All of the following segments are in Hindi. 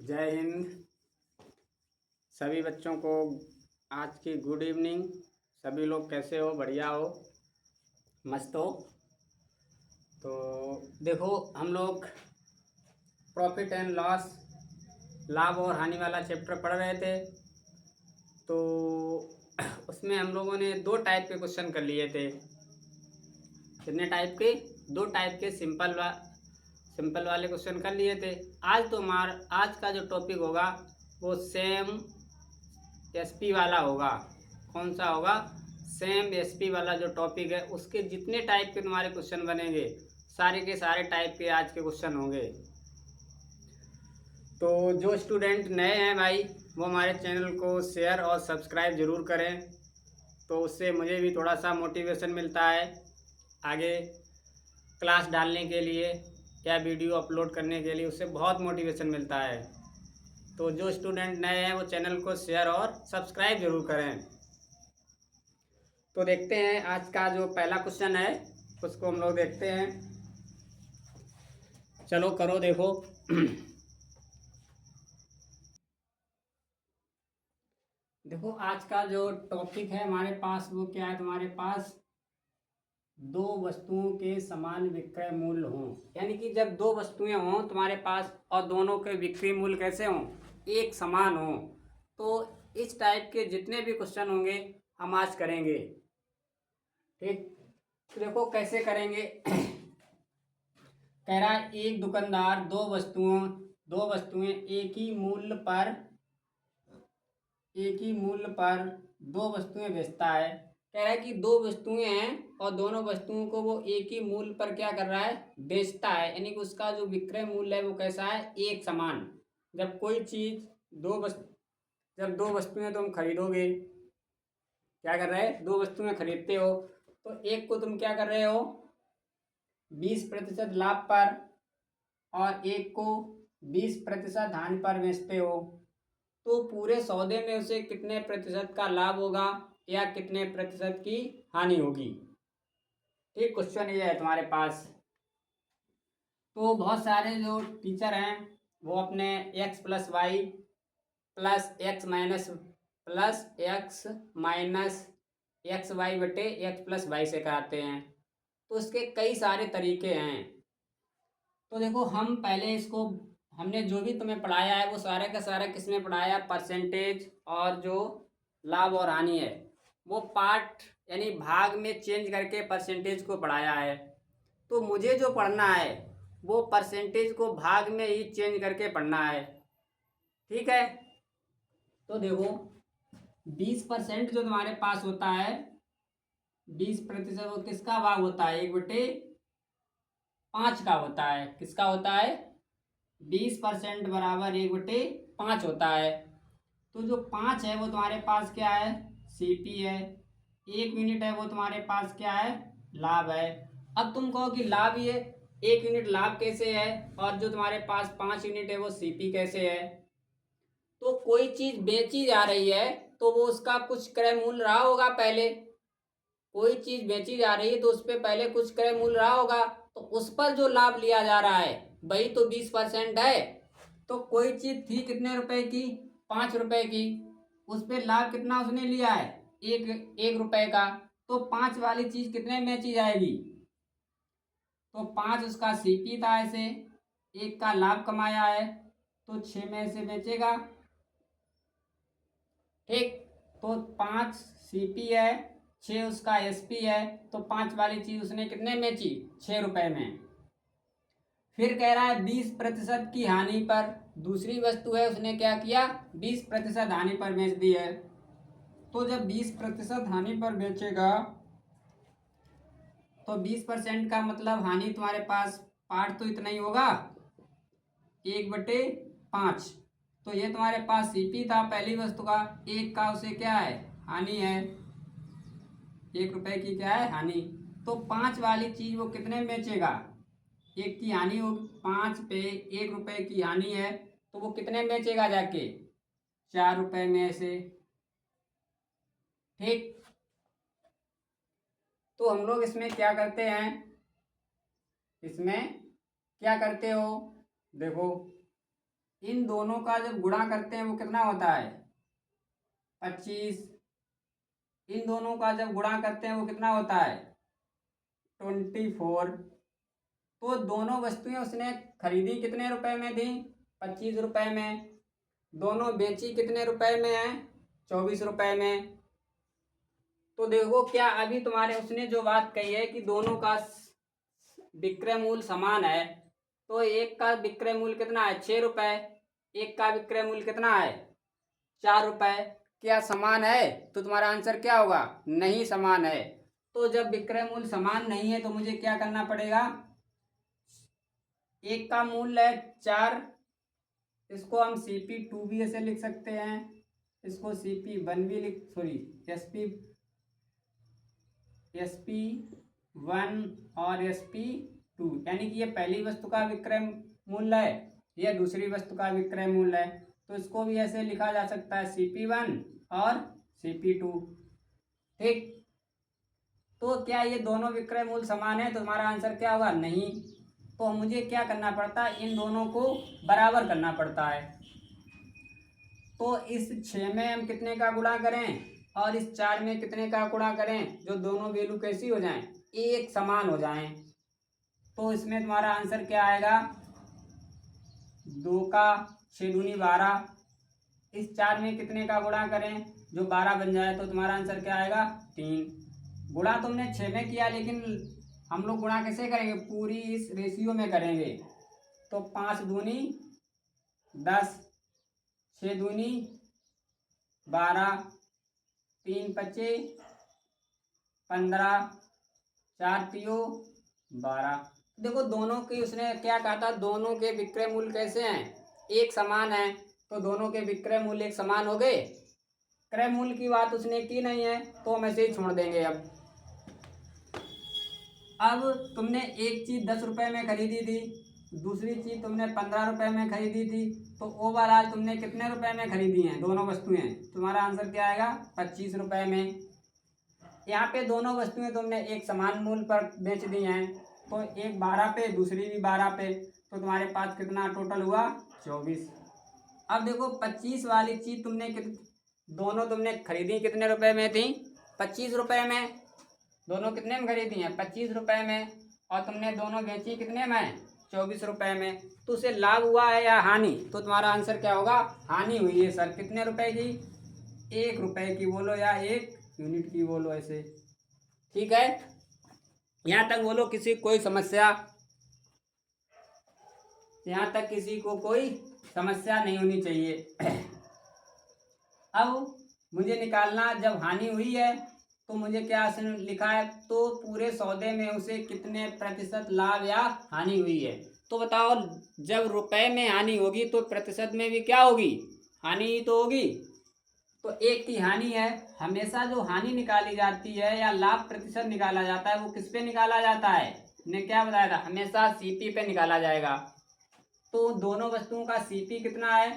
जय हिंद सभी बच्चों को। आज की गुड इवनिंग। सभी लोग कैसे हो? बढ़िया हो? मस्त हो? तो देखो, हम लोग प्रॉफिट एंड लॉस, लाभ और हानि वाला चैप्टर पढ़ रहे थे। तो उसमें हम लोगों ने दो टाइप के क्वेश्चन कर लिए थे। कितने टाइप के? दो टाइप के सिंपल वाले क्वेश्चन कर लिए थे। आज का जो टॉपिक होगा वो सेम एसपी वाला होगा। कौन सा होगा? सेम एसपी वाला जो टॉपिक है उसके जितने टाइप के तुम्हारे क्वेश्चन बनेंगे, सारे के सारे टाइप के आज के क्वेश्चन होंगे। तो जो स्टूडेंट नए हैं भाई, वो हमारे चैनल को शेयर और सब्सक्राइब ज़रूर करें। तो उससे मुझे भी थोड़ा सा मोटिवेशन मिलता है आगे क्लास डालने के लिए या वीडियो अपलोड करने के लिए। उससे बहुत मोटिवेशन मिलता है। तो जो स्टूडेंट नए हैं वो चैनल को शेयर और सब्सक्राइब जरूर करें। तो देखते हैं आज का जो पहला क्वेश्चन है उसको हम लोग देखते हैं। चलो करो, देखो। देखो, आज का जो टॉपिक है हमारे पास वो क्या है? तुम्हारे पास दो वस्तुओं के समान विक्रय मूल्य हों, यानी कि जब दो वस्तुएं हों तुम्हारे पास और दोनों के विक्रय मूल्य कैसे हों? एक समान हों। तो इस टाइप के जितने भी क्वेश्चन होंगे हम आज करेंगे। ठीक, तो देखो कैसे करेंगे। कह रहा है एक दुकानदार दो वस्तुएं एक ही मूल्य पर दो वस्तुएं बेचता है। कह रहा है कि दो वस्तुएं हैं और दोनों वस्तुओं को वो एक ही मूल्य पर क्या कर रहा है? बेचता है, यानी कि उसका जो विक्रय मूल्य है वो कैसा है? एक समान। जब कोई चीज जब दो वस्तुएं तुम खरीदोगे, क्या कर रहे हैं? दो वस्तुएं खरीदते हो तो एक को तुम क्या कर रहे हो? 20% लाभ पर और एक को 20% हानि पर बेचते हो। तो पूरे सौदे में उसे कितने प्रतिशत का लाभ होगा या कितने प्रतिशत की हानि होगी? ठीक, क्वेश्चन ये है तुम्हारे पास। तो बहुत सारे जो टीचर हैं वो अपने x plus Y plus X Y बटे एक्स प्लस वाई से कराते हैं। तो उसके कई सारे तरीके हैं। तो देखो, हम पहले इसको हमने जो भी तुम्हें पढ़ाया है वो सारा का सारा किसमें पढ़ाया? परसेंटेज और जो लाभ और हानि है वो पार्ट यानी भाग में चेंज करके परसेंटेज को पढ़ाया है। तो मुझे जो पढ़ना है वो परसेंटेज को भाग में ही चेंज करके पढ़ना है। ठीक है, तो देखो 20% जो तुम्हारे पास होता है, 20% वो किसका भाग होता है? 1/5 का होता है। किसका होता है? 20% बराबर 1/5 होता है। तो जो 5 है वो तुम्हारे पास क्या है? सीपी है। 1 यूनिट है वो तुम्हारे पास क्या है? लाभ है। अब तुम कहो कि लाभ ये 1 यूनिट लाभ कैसे है और जो तुम्हारे पास 5 यूनिट है वो सीपी कैसे है? तो कोई चीज बेची जा रही है तो वो उसका कुछ क्रय मूल्य रहा होगा पहले। कोई चीज बेची जा रही है तो उस पर पहले कुछ क्रय मूल्य रहा होगा, तो उस पर जो लाभ लिया जा रहा है वही तो 20% है। तो कोई चीज थी कितने रुपए की? 5 रुपए की। उस पर लाभ कितना उसने लिया है? एक रुपए का। तो 5 वाली चीज कितने में बेची जाएगी? तो 5 उसका सीपी था, ऐसे 1 का लाभ कमाया है तो 6 में से बेचेगा। ठीक, तो 5 सीपी है, 6 उसका एसपी है, तो 5 वाली चीज उसने कितने में बेची? 6 रुपए में। फिर कह रहा है 20% की हानि पर, दूसरी वस्तु है उसने क्या किया? 20% हानि पर बेच दी है। तो जब 20% हानि पर बेचेगा तो 20% का मतलब हानि तुम्हारे पास पार्ट तो इतना ही होगा, 1/5। तो ये तुम्हारे पास सीपी था पहली वस्तु का, 1 का उसे क्या है? हानि है। 1 रुपए की क्या है? हानि। तो 5 वाली चीज वो कितने में बेचेगा? 1 की हानि होगी, 5 पे 1 रुपए की हानि है तो वो कितने में बेचेगा जाके? 4 रुपए में से। ठीक, तो हम लोग इसमें क्या करते हैं? इसमें क्या करते हो? देखो, इन दोनों का जब गुणा करते हैं वो कितना होता है 25। इन दोनों का जब गुणा करते हैं वो कितना होता है 24। तो दोनों वस्तुएं उसने खरीदी कितने रुपए में थी 25 रुपए में, दोनों बेची कितने रुपए में है 24 रुपए में। तो देखो क्या अभी तुम्हारे उसने जो बात कही है कि दोनों का विक्रय मूल्य समान है, तो एक का विक्रय मूल्य कितना है 6 रुपए, एक का विक्रय मूल्य कितना है 4 रुपए। क्या समान है? तो तुम्हारा आंसर क्या होगा नहीं समान है। तो जब विक्रय मूल्य समान नहीं है तो मुझे क्या करना पड़ेगा, एक का मूल्य है 4, इसको हम CP2 भी ऐसे लिख सकते हैं, इसको CP1 भी लिख सॉरी SP1 और SP2, यानी कि ये पहली वस्तु का विक्रय मूल्य है, यह दूसरी वस्तु का विक्रय मूल्य है। तो इसको भी ऐसे लिखा जा सकता है CP1 और CP2। ठीक, तो क्या ये दोनों विक्रय मूल्य समान है? तो हमारा आंसर क्या होगा नहीं। तो मुझे क्या करना पड़ता है, इन दोनों को बराबर करना पड़ता है। तो इस 6 में हम कितने का गुणा करें और इस 4 में कितने का गुणा करें, जो दोनों वैल्यू कैसी हो जाएं एक समान हो जाएं। तो इसमें तुम्हारा आंसर क्या आएगा 2 का 6 दूनी 12। इस 4 में कितने का गुणा करें जो 12 बन जाए, तो तुम्हारा आंसर क्या आएगा 3। गुणा तुमने 6 में किया, लेकिन हम लोग गुणा कैसे करेंगे, पूरी इस रेशियो में करेंगे। तो 5 दूनी 10, 6 दूनी 12, 3 पच्चे 15, 4 तियो 12। देखो दोनों की उसने क्या कहा था, दोनों के विक्रय मूल्य कैसे हैं एक समान है, तो दोनों के विक्रय मूल्य एक समान हो गए। क्रय मूल्य की बात उसने की नहीं है तो हम ऐसे ही छोड़ देंगे। अब तुमने एक चीज 10 रुपए में खरीदी थी, दूसरी चीज तुमने 15 रुपए में खरीदी थी, तो ओवरऑल तुमने कितने रुपए में खरीदी हैं दोनों वस्तुएं? तुम्हारा आंसर क्या आएगा 25 रुपए में। यहाँ पे दोनों वस्तुएं तुमने एक समान मूल्य पर बेच दी हैं, तो एक 12 पे दूसरी भी 12 पे, तो तुम्हारे पास कितना टोटल हुआ 24। अब देखो 25 वाली चीज तुमने दोनों तुमने खरीदी कितने रुपए में थी 25 रुपए में, दोनों कितने में खरीदी हैं 25 रुपए में, और तुमने दोनों बेची कितने में 24 रुपए में। तो उसे लाभ हुआ है या हानि? तो तुम्हारा आंसर क्या होगा हानि हुई है सर। कितने रुपए की 1 रुपए की बोलो या 1 यूनिट की बोलो, ऐसे ठीक है। यहाँ तक बोलो किसी कोई समस्या, यहाँ तक किसी को कोई समस्या नहीं होनी चाहिए। अब मुझे निकालना जब हानि हुई है तो मुझे क्या लिखा है, तो पूरे सौदे में उसे कितने प्रतिशत लाभ या हानि हुई है। तो बताओ जब रुपए में हानि होगी तो प्रतिशत में भी क्या होगी हानि ही तो होगी। तो 1 की हानि है, हमेशा जो हानि निकाली जाती है या लाभ प्रतिशत निकाला जाता है वो किस पे निकाला जाता है, ने क्या बताया था हमेशा CP पे निकाला जाएगा। तो दोनों वस्तुओं का CP कितना है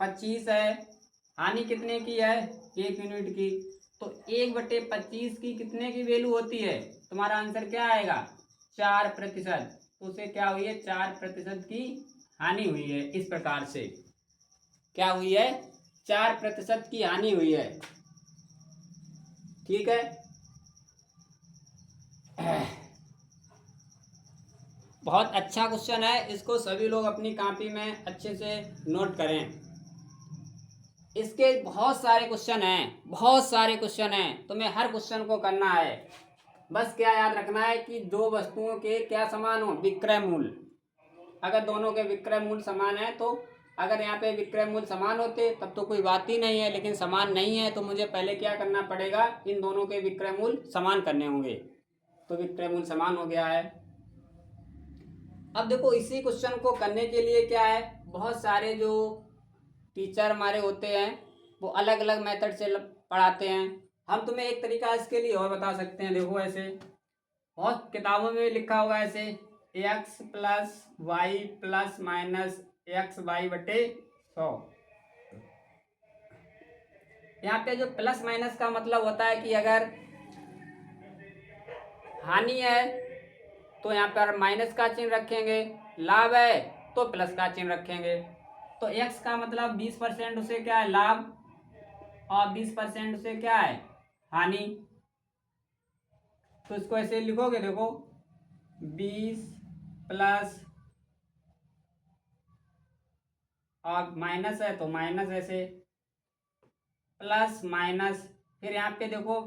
25 है, हानि कितने की है 1 यूनिट की, तो 1/25 की कितने की वैल्यू होती है, तुम्हारा आंसर क्या आएगा 4%। तो उसे क्या हुई है 4% की हानि हुई है। इस प्रकार से क्या हुई है 4% की हानि हुई है। ठीक है, बहुत अच्छा क्वेश्चन है, इसको सभी लोग अपनी कॉपी में अच्छे से नोट करें। इसके बहुत सारे क्वेश्चन हैं, बहुत सारे क्वेश्चन हैं, तुम्हें हर क्वेश्चन को करना है। बस क्या याद रखना है कि दो वस्तुओं के क्या समान हो विक्रय मूल्य। अगर दोनों के विक्रय मूल्य समान है, तो अगर यहाँ पे विक्रय मूल्य समान होते तब तो कोई बात ही नहीं है, लेकिन समान नहीं है तो मुझे पहले क्या करना पड़ेगा इन दोनों के विक्रय मूल्य समान करने होंगे। तो विक्रय मूल्य समान हो गया है। अब देखो इसी क्वेश्चन को करने के लिए क्या है, बहुत सारे जो टीचर हमारे होते हैं वो अलग अलग मेथड से पढ़ाते हैं। हम तुम्हें एक तरीका इसके लिए और बता सकते हैं। देखो ऐसे बहुत किताबों में लिखा होगा ऐसे x + y ± xy/100। यहाँ पे जो प्लस माइनस का मतलब होता है कि अगर हानि है तो यहाँ पर माइनस का चिन्ह रखेंगे, लाभ है तो प्लस का चिन्ह रखेंगे। तो x का मतलब 20% उसे क्या है लाभ और 20% उसे क्या है हानि। तो इसको ऐसे लिखोगे, देखो 20 प्लस और माइनस है तो माइनस ऐसे प्लस माइनस, फिर यहाँ पे देखो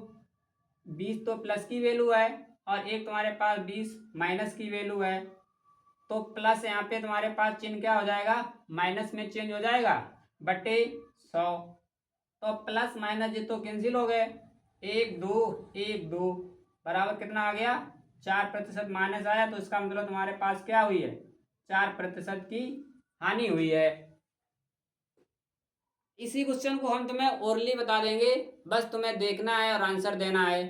20 तो प्लस की वैल्यू है और एक तुम्हारे पास 20 माइनस की वैल्यू है, तो प्लस यहाँ पे तुम्हारे पास चिन्ह क्या हो जाएगा माइनस में चेंज हो जाएगा बटे 100। तो प्लस माइनस ये तो कैंसिल हो गए, 1 2 बराबर कितना आ गया 4% माइनस आया, तो इसका मतलब तुम्हारे पास क्या हुई है 4% की हानि हुई है। इसी क्वेश्चन को हम तुम्हें ओरली बता देंगे, बस तुम्हें देखना है और आंसर देना है।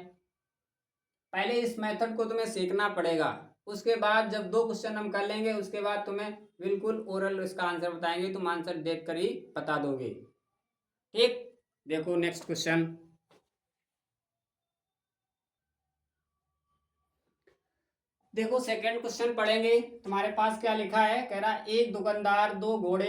पहले इस मेथड को तुम्हें सीखना पड़ेगा, उसके बाद जब 2 क्वेश्चन हम कर लेंगे उसके बाद तुम्हें बिल्कुल ओरल इसका आंसर बताएंगे, तुम आंसर देख कर ही बता दोगे। ठीक, देखो नेक्स्ट क्वेश्चन। देखो सेकंड क्वेश्चन पढ़ेंगे, तुम्हारे पास क्या लिखा है, कह रहा एक दुकानदार 2 घोड़े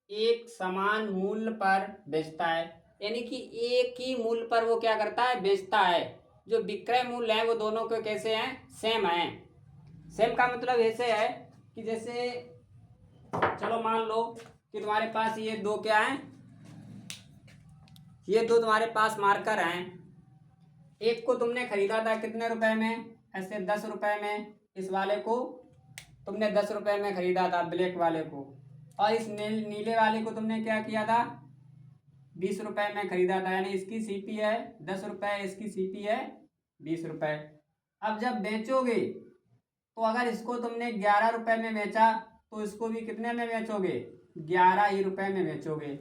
एक समान मूल्य पर बेचता है, यानी कि एक ही मूल्य पर वो क्या करता है बेचता है। जो विक्रय मूल्य है वो दोनों के कैसे हैं सेम हैं। सेम का मतलब ऐसे है कि जैसे चलो मान लो कि तुम्हारे पास ये 2 क्या हैं, ये 2 तुम्हारे पास मार्कर हैं। एक को तुमने खरीदा था कितने रुपए में, ऐसे 10 रुपए में, इस वाले को तुमने 10 रुपए में खरीदा था ब्लैक वाले को, और इस नीले वाले को तुमने क्या किया था 20 रुपए में खरीदा था, यानी इसकी सीपी है 10 रुपए, इसकी सीपी है 20 रुपए। अब जब बेचोगे तो अगर इसको तुमने 11 रुपए में बेचा तो इसको भी कितने में बेचोगे 11 ही रुपए में बेचोगे,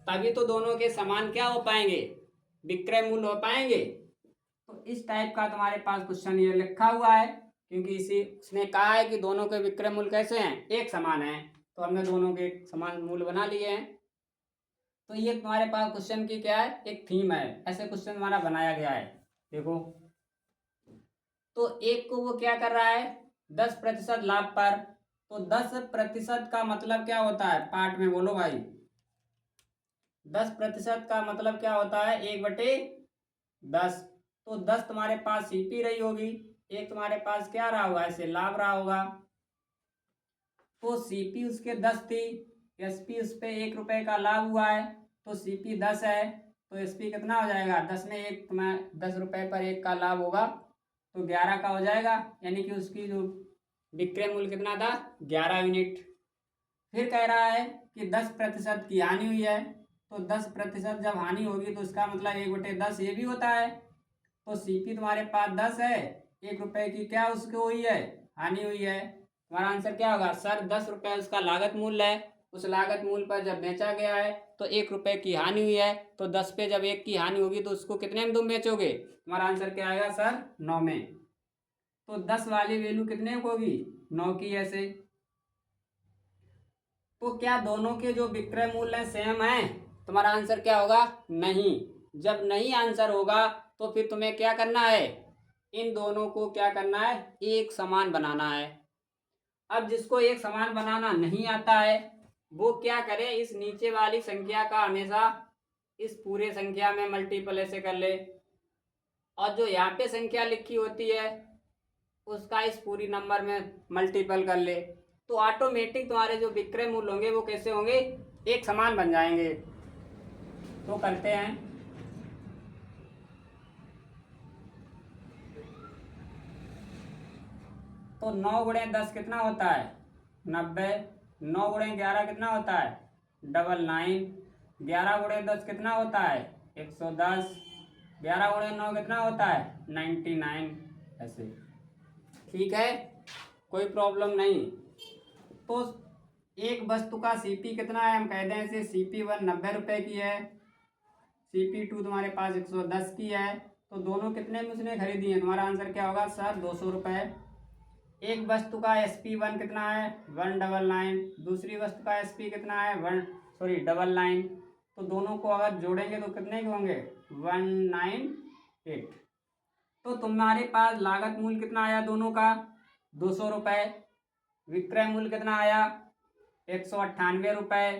तभी तो दोनों के समान क्या हो पाएंगे विक्रय मूल्य हो पाएंगे। तो इस टाइप का तुम्हारे पास क्वेश्चन ये लिखा हुआ है, क्योंकि इसी उसने कहा है कि दोनों के विक्रय मूल्य कैसे हैं एक समान है, तो हमने दोनों के समान मूल्य बना लिए हैं। तो ये तुम्हारे पास क्वेश्चन की क्या है एक थीम है, ऐसे क्वेश्चन हमारा बनाया गया है। देखो तो एक को वो क्या कर रहा है 10% लाभ पर, तो 10% का मतलब क्या होता है पार्ट में बोलो भाई, 10% का मतलब क्या होता है 1/10। तो 10 तुम्हारे पास सीपी रही होगी, एक तुम्हारे पास क्या रहा होगा ऐसे लाभ रहा होगा, तो सीपी उसके 10 थी, एसपी उस पर 1 रुपए का लाभ हुआ है, तो सीपी 10 है, तो एसपी कितना हो जाएगा 10 में 1, तुम्हें 10 रुपए पर 1 का लाभ होगा तो 11 का हो जाएगा, यानी कि उसकी जो विक्रय मूल्य कितना था 11 यूनिट। फिर कह रहा है कि 10% की हानि हुई है, तो 10% जब हानि होगी तो इसका मतलब 1/10 ये भी होता है, तो सीपी तुम्हारे पास 10 है, 1 रुपए की क्या उसको हुई है हानि हुई है। तुम्हारा आंसर क्या होगा सर 10 रुपए उसका लागत मूल्य है, उस लागत मूल्य पर जब बेचा गया है तो 1 रुपए की हानि हुई है, तो 10 पे जब 1 की हानि होगी तो उसको कितने में तुम बेचोगे, तुम्हारा आंसर क्या आएगा सर 9 में। तो 10 वाली वैल्यू कितने को होगी 9 की, ऐसे। तो क्या दोनों के जो विक्रय मूल्य सेम है, तुम्हारा आंसर क्या होगा नहीं। जब नहीं आंसर होगा तो फिर तुम्हें क्या करना है इन दोनों को क्या करना है एक समान बनाना है। अब जिसको एक समान बनाना नहीं आता है वो क्या करे, इस नीचे वाली संख्या का हमेशा इस पूरे संख्या में मल्टीपल ऐसे कर ले, और जो यहाँ पे संख्या लिखी होती है उसका इस पूरी नंबर में मल्टीपल कर ले, तो ऑटोमेटिक तुम्हारे जो विक्रय मूल्य होंगे वो कैसे होंगे एक समान बन जाएंगे। तो करते हैं, तो 9 गुणे 10 कितना होता है 90, 9 गुणे 11 कितना होता है 99, 11 गुणे 10 कितना होता है 110, 11 गुणे 9 कितना होता है 99, ऐसे। ठीक है, कोई प्रॉब्लम नहीं। तो एक वस्तु का सीपी कितना है, हम कहते हैं इसे CP1 90 रुपए की है, CP2 तुम्हारे पास 110 की है, तो दोनों कितने में उसने खरीदी है, तुम्हारा आंसर क्या होगा सर 200 रुपये। एक वस्तु का SP1 कितना है 199, दूसरी वस्तु का SP कितना है 199, तो दोनों को अगर जोड़ेंगे तो कितने के होंगे 198। तो तुम्हारे पास लागत मूल्य कितना आया दोनों का 200 रुपये, विक्रय मूल्य कितना आया 198 रुपये।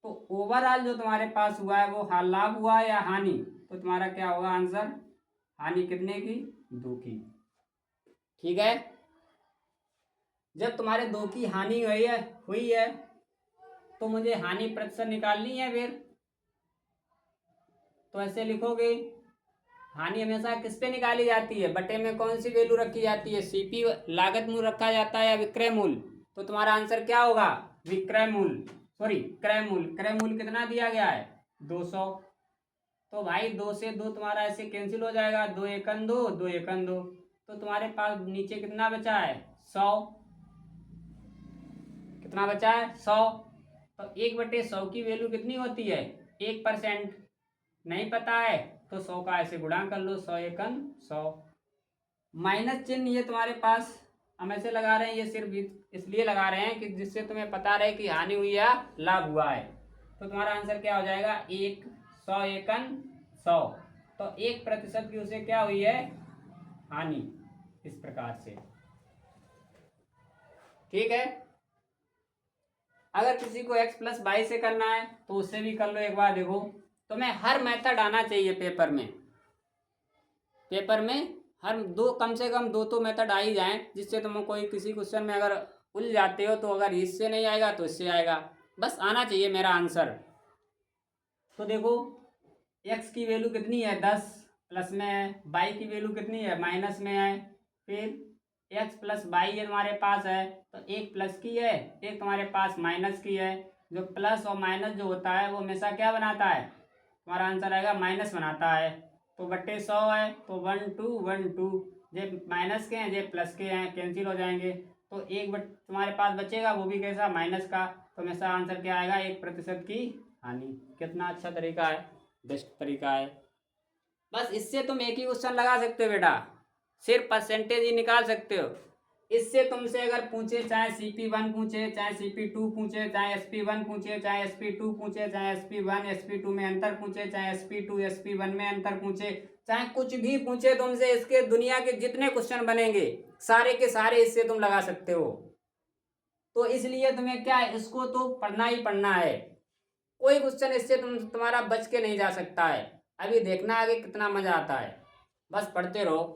तो ओवरऑल जो तुम्हारे पास हुआ है वो लाभ हुआ है या हानि? तो तुम्हारा क्या होगा आंसर? हानि कितने की? 2 की। ठीक है, जब तुम्हारे 2 की हानि हुई है तो मुझे हानि प्रतिशत निकालनी है फिर। तो ऐसे लिखोगे, हानि हमेशा किस पे निकाली जाती है? बटे में कौन सी वैल्यू रखी जाती है? सीपी लागत मूल्य रखा जाता है या विक्रय मूल्य? तो तुम्हारा आंसर क्या होगा? विक्रय मूल्य, सॉरी क्रय मूल्य। क्रय मूल्य कितना दिया गया है? 200। तो भाई 2 से 2 तुम्हारा ऐसे कैंसिल हो जाएगा, 2 एकन 2, 2 एकन 2। तो तुम्हारे पास नीचे कितना बचा है? 100। कितना बचा है? 100। तो 1/100 की वैल्यू कितनी होती है? 1%। नहीं पता है तो 100 का ऐसे गुणा कर लो, 100 एकन 100। माइनस चिन्ह ये तुम्हारे पास हम ऐसे लगा रहे हैं, ये सिर्फ इसलिए लगा रहे हैं कि जिससे तुम्हें पता रहे कि हानि हुई या लाभ हुआ है। तो तुम्हारा आंसर क्या हो जाएगा? 100 एकन 100। तो 1% की उसे क्या हुई है? हानि। इस प्रकार से, ठीक है। अगर किसी को x+22 से करना है तो उससे भी कर लो एक बार। देखो, तुम्हें हर मेथड आना चाहिए पेपर में। हर दो, कम से कम 2 तो मेथड आ ही जाएं, जिससे तुम कोई किसी क्वेश्चन में अगर उलझ जाते हो तो अगर इससे नहीं आएगा तो इससे आएगा, बस आना चाहिए मेरा आंसर। तो देखो, x की वैल्यू कितनी है? 10 प्लस में है, y की वैल्यू कितनी है? माइनस में है। फिर x+y ये तुम्हारे पास है, तो एक प्लस की है, एक तुम्हारे पास माइनस की है। जो प्लस और माइनस जो होता है वो हमेशा क्या बनाता है? तुम्हारा आंसर आएगा माइनस बनाता है। तो बट्टे 100 है, तो 1 2 1 2, जे माइनस के हैं जे प्लस के हैं, कैंसिल हो जाएंगे। तो एक तुम्हारे पास बचेगा, वो भी कैसा? माइनस का। तो हमेशा आंसर क्या आएगा? 1% की हानि। कितना अच्छा तरीका है, बेस्ट तरीका है। बस इससे तुम एक ही क्वेश्चन लगा सकते हो बेटा, सिर्फ परसेंटेज ही निकाल सकते हो। इससे तुमसे अगर पूछे, चाहे CP1 पूछे, चाहे CP2 पूछे, चाहे SP1 पूछे, चाहे SP2 पूछे, चाहे SP1 SP2 में अंतर पूछे, चाहे SP2 SP1 में अंतर पूछे, चाहे कुछ भी पूछे तुमसे, इसके दुनिया के जितने क्वेश्चन बनेंगे सारे के सारे इससे तुम लगा सकते हो। तो इसलिए तुम्हें क्या है, इसको तो पढ़ना ही पढ़ना है। कोई क्वेश्चन इससे तुम्हारा बच के नहीं जा सकता है। अभी देखना आगे कितना मजा आता है, बस पढ़ते रहो।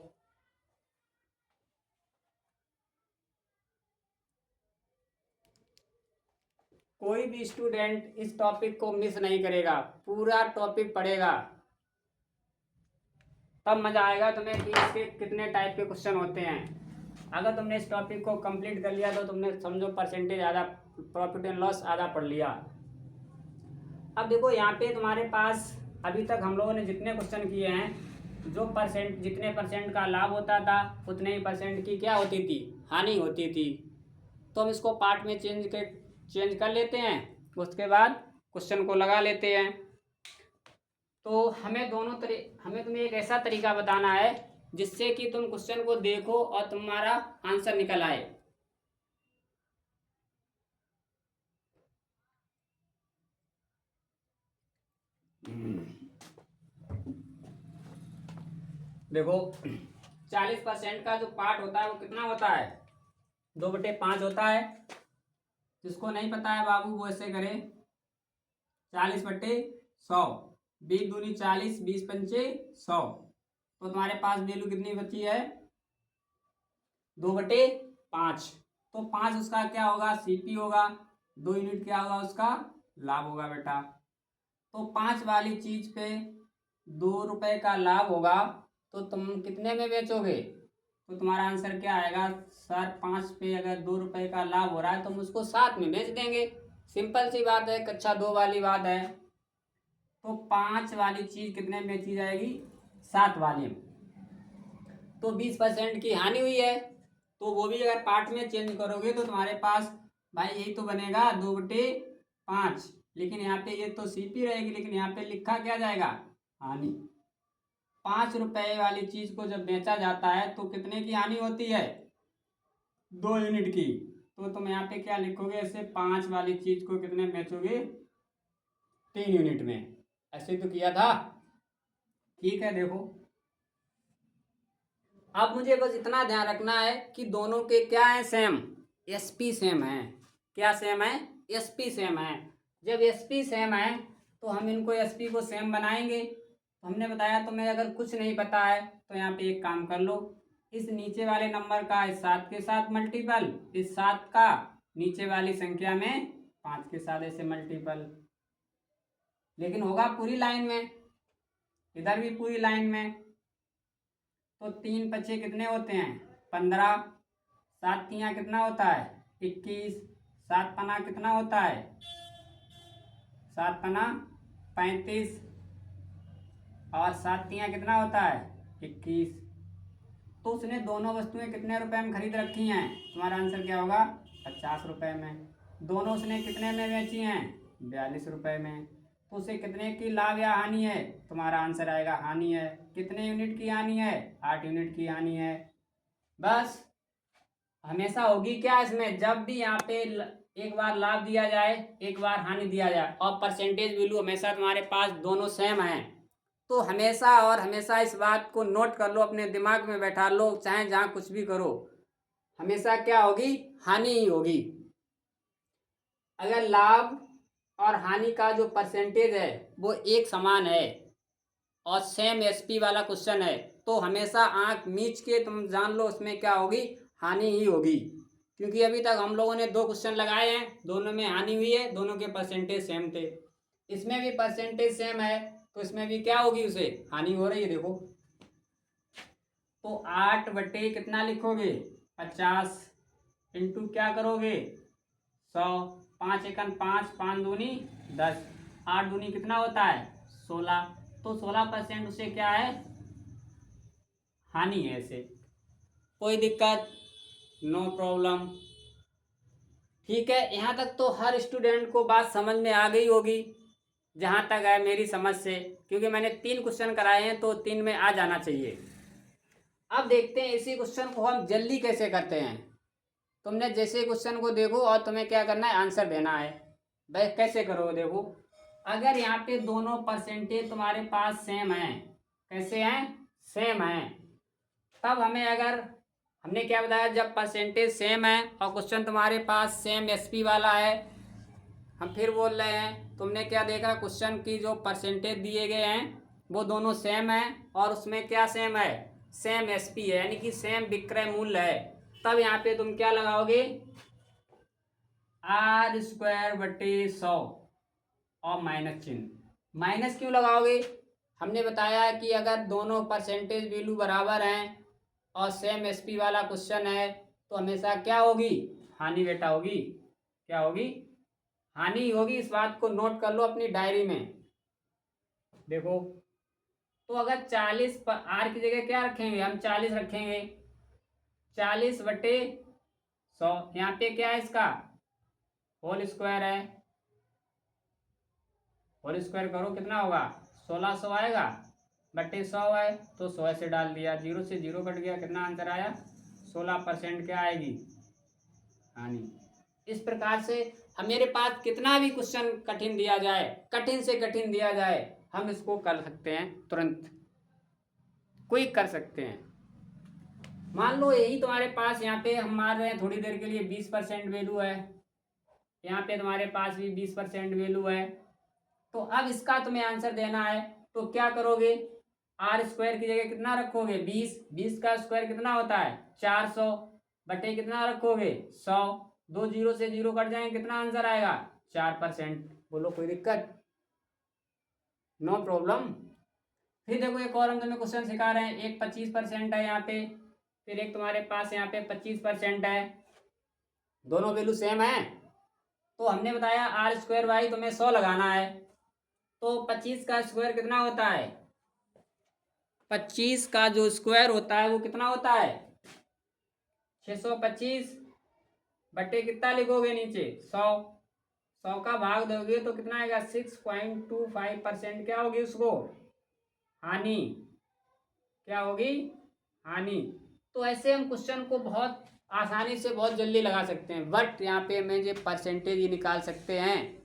कोई भी स्टूडेंट इस टॉपिक को मिस नहीं करेगा, पूरा टॉपिक पढ़ेगा, तब मजा आएगा तुम्हें कि इसके कितने टाइप के क्वेश्चन होते हैं। अगर तुमने इस टॉपिक को कंप्लीट कर लिया तो तुमने समझो परसेंटेज आधा, प्रॉफिट एंड लॉस आधा पढ़ लिया। अब देखो यहाँ पे तुम्हारे पास अभी तक हम लोगों ने जितने क्वेश्चन किए हैं, जो जितने परसेंट का लाभ होता था उतने ही परसेंट की क्या होती थी? हानि होती थी। तो हम इसको पार्ट में चेंज कर लेते हैं, उसके बाद क्वेश्चन को लगा लेते हैं। तो हमें तुम्हें एक ऐसा तरीका बताना है जिससे कि तुम क्वेश्चन को देखो और तुम्हारा आंसर निकल आए। देखो, 40% का जो पार्ट होता है वो कितना होता है? 2/5 होता है। जिसको नहीं पता है बाबू वो ऐसे करे, 40/100, 20 दूनी 40, 20 पंचे 100। तो तुम्हारे पास वैल्यू कितनी बची है? 2/5। तो 5 उसका क्या होगा? CP होगा। 2 यूनिट क्या होगा? उसका लाभ होगा बेटा। तो 5 वाली चीज पे 2 रुपए का लाभ होगा, तो तुम कितने में बेचोगे? तो तुम्हारा आंसर क्या आएगा? सर 5 पे अगर 2 रुपए का लाभ हो रहा है तो हम उसको 7 में बेच देंगे। सिंपल सी बात है, कक्षा 2 वाली बात है। तो 5 वाली चीज कितने में बेची जाएगी? 7 वाली। तो 20% की हानि हुई है, तो वो भी अगर पार्ट में चेंज करोगे तो तुम्हारे पास भाई यही तो बनेगा, 2/5। लेकिन यहाँ पे ये तो CP रहेगी, लेकिन यहाँ पे लिखा क्या जाएगा? हानि। 5 रुपए वाली चीज को जब बेचा जाता है तो कितने की हानि होती है? 2 यूनिट की। तो तुम यहाँ पे क्या लिखोगे? ऐसे 5 वाली चीज को कितने में बेचोगे? 3 यूनिट में। ऐसे तो किया था, ठीक है। देखो, अब मुझे बस इतना ध्यान रखना है कि दोनों के क्या है? सेम, SP सेम है। क्या सेम है? SP सेम है। जब SP सेम है तो हम इनको SP को सेम बनाएंगे। तो हमने बताया तुम्हें अगर कुछ नहीं पता है तो यहाँ पे एक काम कर लो, इस नीचे वाले नंबर का इस 7 के साथ मल्टीपल, इस 7 का नीचे वाली संख्या में 5 के साथ ऐसे मल्टीपल, लेकिन होगा पूरी लाइन में, इधर भी पूरी लाइन में। तो 3 पचे कितने होते हैं 15, 7 तियाँ कितना होता है 21, 7 पना कितना होता है 7 पना 35 और 7 तियाँ कितना होता है 21। तो उसने दोनों वस्तुएं कितने रुपए में खरीद रखी हैं, तुम्हारा आंसर क्या होगा 50 रुपए में। दोनों उसने कितने में बेची हैं 42 रुपए में। तो उसे कितने की लाभ या हानि है, तुम्हारा आंसर आएगा हानि है। कितने यूनिट की हानि है 8 यूनिट की हानि है। बस हमेशा होगी क्या इसमें, जब भी यहाँ पे एक बार लाभ दिया जाए एक बार हानि दिया जाए और परसेंटेज वैल्यू हमेशा तुम्हारे पास दोनों सेम हैं, तो हमेशा और हमेशा इस बात को नोट कर लो, अपने दिमाग में बैठा लो, चाहे जहाँ कुछ भी करो, हमेशा क्या होगी हानि ही होगी। अगर लाभ और हानि का जो परसेंटेज है वो एक समान है और सेम SP वाला क्वेश्चन है तो हमेशा आंख मीच के तुम जान लो उसमें क्या होगी हानि ही होगी। क्योंकि अभी तक हम लोगों ने 2 क्वेश्चन लगाए हैं, दोनों में हानि हुई है, दोनों के परसेंटेज सेम थे। इसमें भी परसेंटेज सेम है तो इसमें भी क्या होगी उसे हानि हो रही है। देखो तो 8 बटे कितना लिखोगे 50 इंटू क्या करोगे 100, 5 एकन 5, 5 दूनी 10, 8 दूनी कितना होता है 16। तो 16% उसे क्या है हानि है। ऐसे कोई दिक्कत नो प्रॉब्लम। ठीक है, यहाँ तक तो हर स्टूडेंट को बात समझ में आ गई होगी जहाँ तक है मेरी समझ से, क्योंकि मैंने 3 क्वेश्चन कराए हैं तो 3 में आ जाना चाहिए। अब देखते हैं इसी क्वेश्चन को हम जल्दी कैसे करते हैं। तुमने जैसे क्वेश्चन को देखो और तुम्हें क्या करना है आंसर देना है। भाई कैसे करोगे, देखो अगर यहाँ पे दोनों परसेंटेज तुम्हारे पास सेम हैं, कैसे हैं सेम हैं, तब हमें अगर हमने क्या बताया जब परसेंटेज सेम है और क्वेश्चन तुम्हारे पास सेम SP वाला है, हम फिर बोल रहे हैं तुमने क्या देखा क्वेश्चन की जो परसेंटेज दिए गए हैं वो दोनों सेम है और उसमें क्या सेम है सेम SP है, यानी कि सेम विक्रय मूल्य है। तब यहाँ पे तुम क्या लगाओगे R² बटे 100 और माइनस चिन्ह। माइनस क्यों लगाओगे, हमने बताया कि अगर दोनों परसेंटेज वैल्यू बराबर हैं और सेम SP वाला क्वेश्चन है तो हमेशा क्या होगी हानि बेटा होगी। क्या होगी हानि होगी। इस बात को नोट कर लो अपनी डायरी में। देखो तो अगर 40 पर R की जगह क्या रखेंगे हम 40 रखेंगे, 40 बटे 100, यहाँ पे क्या है इसका होल स्क्वायर है, होल स्क्वायर करो कितना होगा 1600 आएगा, बटे 100 है तो 100 से डाल दिया, 0 से 0 कट गया, कितना आंसर आया 16% क्या आएगी हानि। इस प्रकार से हम मेरे पास कितना भी क्वेश्चन कठिन दिया जाए, कठिन से कठिन दिया जाए, हम इसको कर सकते हैं तुरंत क्विक कर सकते हैं। मान लो यही तुम्हारे पास यहाँ पे हम मार रहे हैं थोड़ी देर के लिए 20% वैल्यू है, यहाँ पे तुम्हारे पास भी 20% वैल्यू है। तो अब इसका तुम्हें आंसर देना है तो क्या करोगे R² की जगह कितना रखोगे 20, 20 का स्क्वायर कितना होता है 400 बटे कितना रखोगे 100, 2 0 से 0 कट जाएंगे, कितना आंसर आएगा 4%। बोलो कोई दिक्कत नो प्रॉब्लम। फिर देखो एक और हम तुम्हें क्वेश्चन सिखा रहे हैं, एक 25% है यहाँ पे, फिर एक तुम्हारे पास यहाँ पे 25% है, दोनों वैल्यू सेम है। तो हमने बताया R² बाई तुम्हें 100 लगाना है, तो 25 का स्क्वायर कितना होता है 25 का जो स्क्वायर होता है वो कितना होता है 625 बटे कितना लिखोगे नीचे 100, 100 का भाग दोगे तो कितना आएगा 6.25% क्या होगी उसको हानि। क्या होगी हानि। तो ऐसे हम क्वेश्चन को बहुत आसानी से बहुत जल्दी लगा सकते हैं, बट यहाँ पे हमें जो परसेंटेज ही निकाल सकते हैं,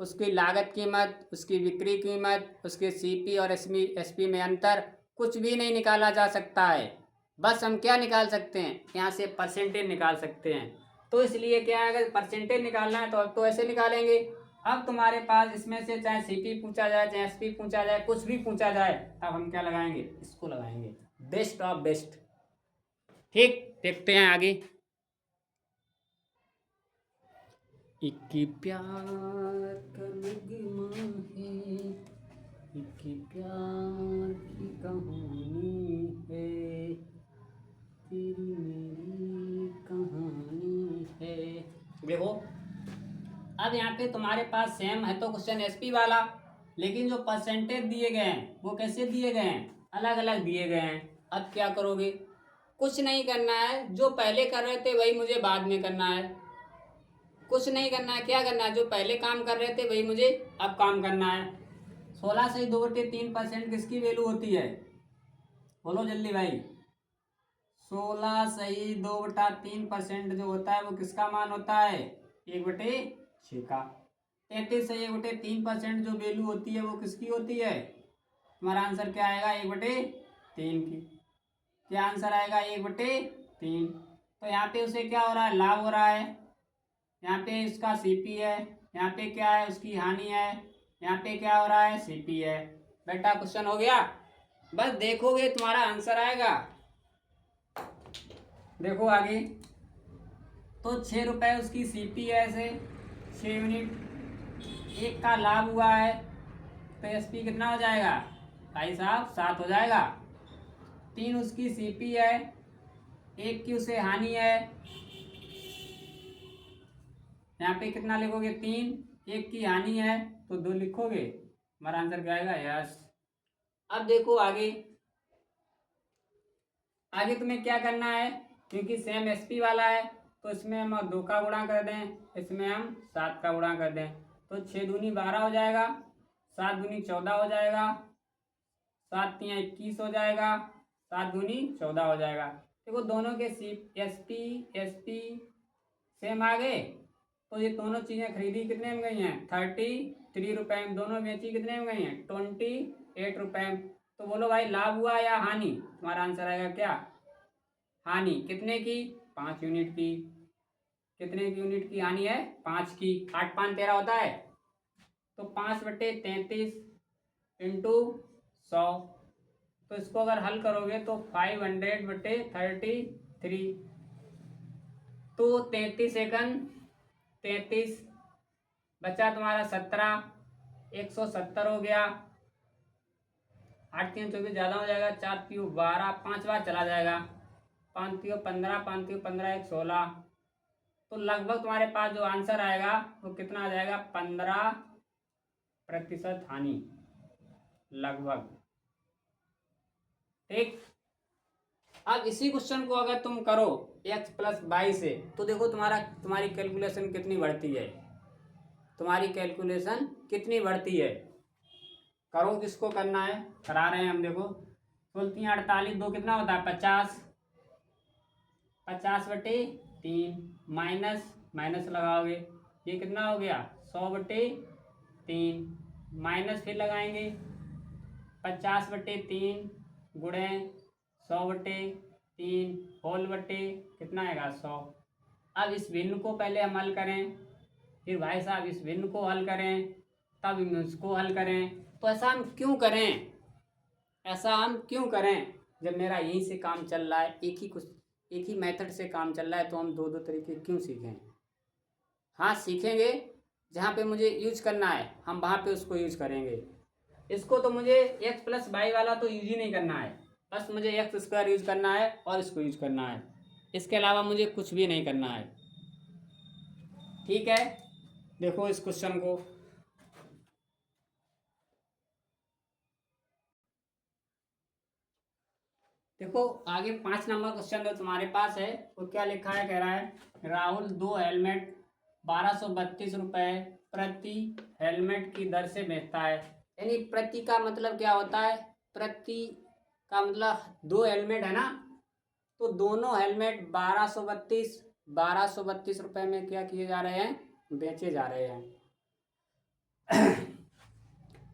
उसकी लागत कीमत, उसकी बिक्री कीमत, उसके CP और SP में अंतर कुछ भी नहीं निकाला जा सकता है। बस हम क्या निकाल सकते हैं यहाँ से परसेंटेज निकाल सकते हैं। तो इसलिए क्या है, अगर परसेंटेज निकालना है तो ऐसे निकालेंगे। अब तुम्हारे पास इसमें से चाहे सीपी पूछा जाए, चाहे एसपी पूछा जाए, कुछ भी पूछा जाए, तब हम क्या लगाएंगे, इसको लगाएंगे, बेस्ट ऑफ बेस्ट। ठीक, देखते हैं आगे। एक प्यार का नगमा है, एक प्यार की कहानी है, तेरी मेरी कहानी है। देखो अब यहाँ पे तुम्हारे पास सेम है तो क्वेश्चन एसपी वाला, लेकिन जो परसेंटेज दिए गए हैं वो कैसे दिए गए हैं, अलग अलग दिए गए हैं। अब क्या करोगे, कुछ नहीं करना है, जो पहले कर रहे थे वही मुझे बाद में करना है। कुछ नहीं करना है, क्या करना है, जो पहले काम कर रहे थे वही मुझे अब काम करना है। 16 से 2/3% किसकी वैल्यू होती है, बोलो जल्दी भाई। 16 सही 2/3% जो होता है वो किसका मान होता है, 1/6 का। 33 सही 1/3% जो वैल्यू होती है वो किसकी होती है, तुम्हारा आंसर क्या आएगा, 1/3 की। क्या आंसर आएगा, 1/3। तो यहाँ पे उसे क्या हो रहा है, लाभ हो रहा है। यहाँ पे इसका सीपी है, यहाँ पे क्या है, उसकी हानि है, यहाँ पे क्या हो रहा है, सीपी है। बेटा क्वेश्चन हो गया, बस देखोगे तुम्हारा आंसर आएगा। देखो आगे, तो 6 रुपये उसकी सीपी है, ऐसे 6 यूनिट, एक का लाभ हुआ है, तो एसपी कितना हो जाएगा भाई साहब, 7 हो जाएगा। 3 उसकी सीपी है, एक की उसे हानि है, यहाँ पे कितना लिखोगे, 3, एक की हानि है तो 2 लिखोगे, हमारा आंसर क्या आएगा, यस। अब देखो आगे, आगे तुम्हें क्या करना है, क्योंकि सेम एसपी वाला है तो इसमें हम 2 का गुणा कर दें, इसमें हम 7 का गुणा कर दें, तो 6 दूनी 12 हो जाएगा, 7 दूनी 14 हो जाएगा, 7 तियाँ 21 हो जाएगा, 7 दूनी 14 हो जाएगा। देखो दोनों के सी एसपी सेम आ गए, तो ये दोनों चीज़ें खरीदी कितने में गई हैं, 33 रुपये में, दोनों बेची कितने में गई हैं, 28 रुपये में। तो बोलो भाई लाभ हुआ या हानि, तुम्हारा आंसर आएगा क्या, हानि। कितने की, 5 यूनिट की। कितने की यूनिट की हानि है, 5 की। 8 5 13 होता है, तो 5/33 इंटू 100, तो इसको अगर हल करोगे तो 500/33, तो 33 एकन 33, बचा तुम्हारा 17, 170 हो गया। 8 3 24 ज़्यादा हो जाएगा, 4 3 12, 5 बार चला जाएगा, 5 3 15, 5 3 15 1 16, तो लगभग तुम्हारे पास जो आंसर आएगा वो कितना आ जाएगा, 15% हानि लगभग। ठीक, अब इसी क्वेश्चन को अगर तुम करो x + y से, तो देखो तुम्हारी कैलकुलेशन कितनी बढ़ती है, तुम्हारी कैलकुलेशन कितनी बढ़ती है। करो, किसको करना है, करा रहे हैं हम। देखो 16 48, 2 कितना होता है, 50, 50/3, माइनस माइनस लगाओगे, ये कितना हो गया, 100/3, माइनस फिर लगाएंगे, 50/3 गुणे 100/3 होल बटे कितना आएगा, 100। अब इस भिन्न को पहले हम हल करें, फिर भाई साहब इस भिन्न को हल करें, तब इसको हल करें। तो ऐसा हम क्यों करें, ऐसा हम क्यों करें, जब मेरा यहीं से काम चल रहा है, एक ही मेथड से काम चल रहा है, तो हम दो तरीके क्यों सीखें। हाँ सीखेंगे, जहाँ पे मुझे यूज करना है हम वहाँ पे उसको यूज करेंगे। इसको तो मुझे x + y वाला तो यूज ही नहीं करना है, बस मुझे x² यूज करना है और इसको यूज करना है, इसके अलावा मुझे कुछ भी नहीं करना है। ठीक है, देखो इस क्वेश्चन को, देखो आगे 5 नंबर क्वेश्चन जो तुम्हारे पास है वो क्या लिखा है, कह रहा है राहुल 2 हेलमेट 1232 रुपये प्रति हेलमेट की दर से बेचता है। यानी प्रति का मतलब क्या होता है, प्रति का मतलब 2 हेलमेट है ना, तो दोनों हेलमेट 1232 रुपये में क्या किए जा रहे हैं, बेचे जा रहे हैं।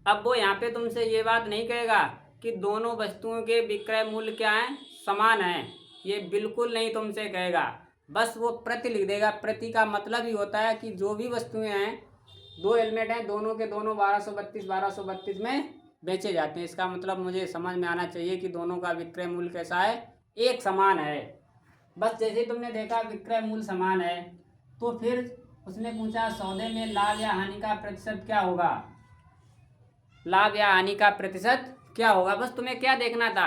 अब वो यहाँ पे तुमसे ये बात नहीं कहेगा कि दोनों वस्तुओं के विक्रय मूल्य क्या हैं, समान हैं, ये बिल्कुल नहीं तुमसे कहेगा। बस वो प्रति लिख देगा। प्रति का मतलब ही होता है कि जो भी वस्तुएं हैं, दो हेलमेट हैं, दोनों के दोनों 1232 में बेचे जाते हैं। इसका मतलब मुझे समझ में आना चाहिए कि दोनों का विक्रय मूल्य कैसा है, एक समान है। बस जैसे ही तुमने देखा विक्रय मूल्य समान है, तो फिर उसने पूछा सौदे में लाभ या हानि का प्रतिशत क्या होगा। लाभ या हानि का प्रतिशत क्या होगा, बस तुम्हें क्या देखना था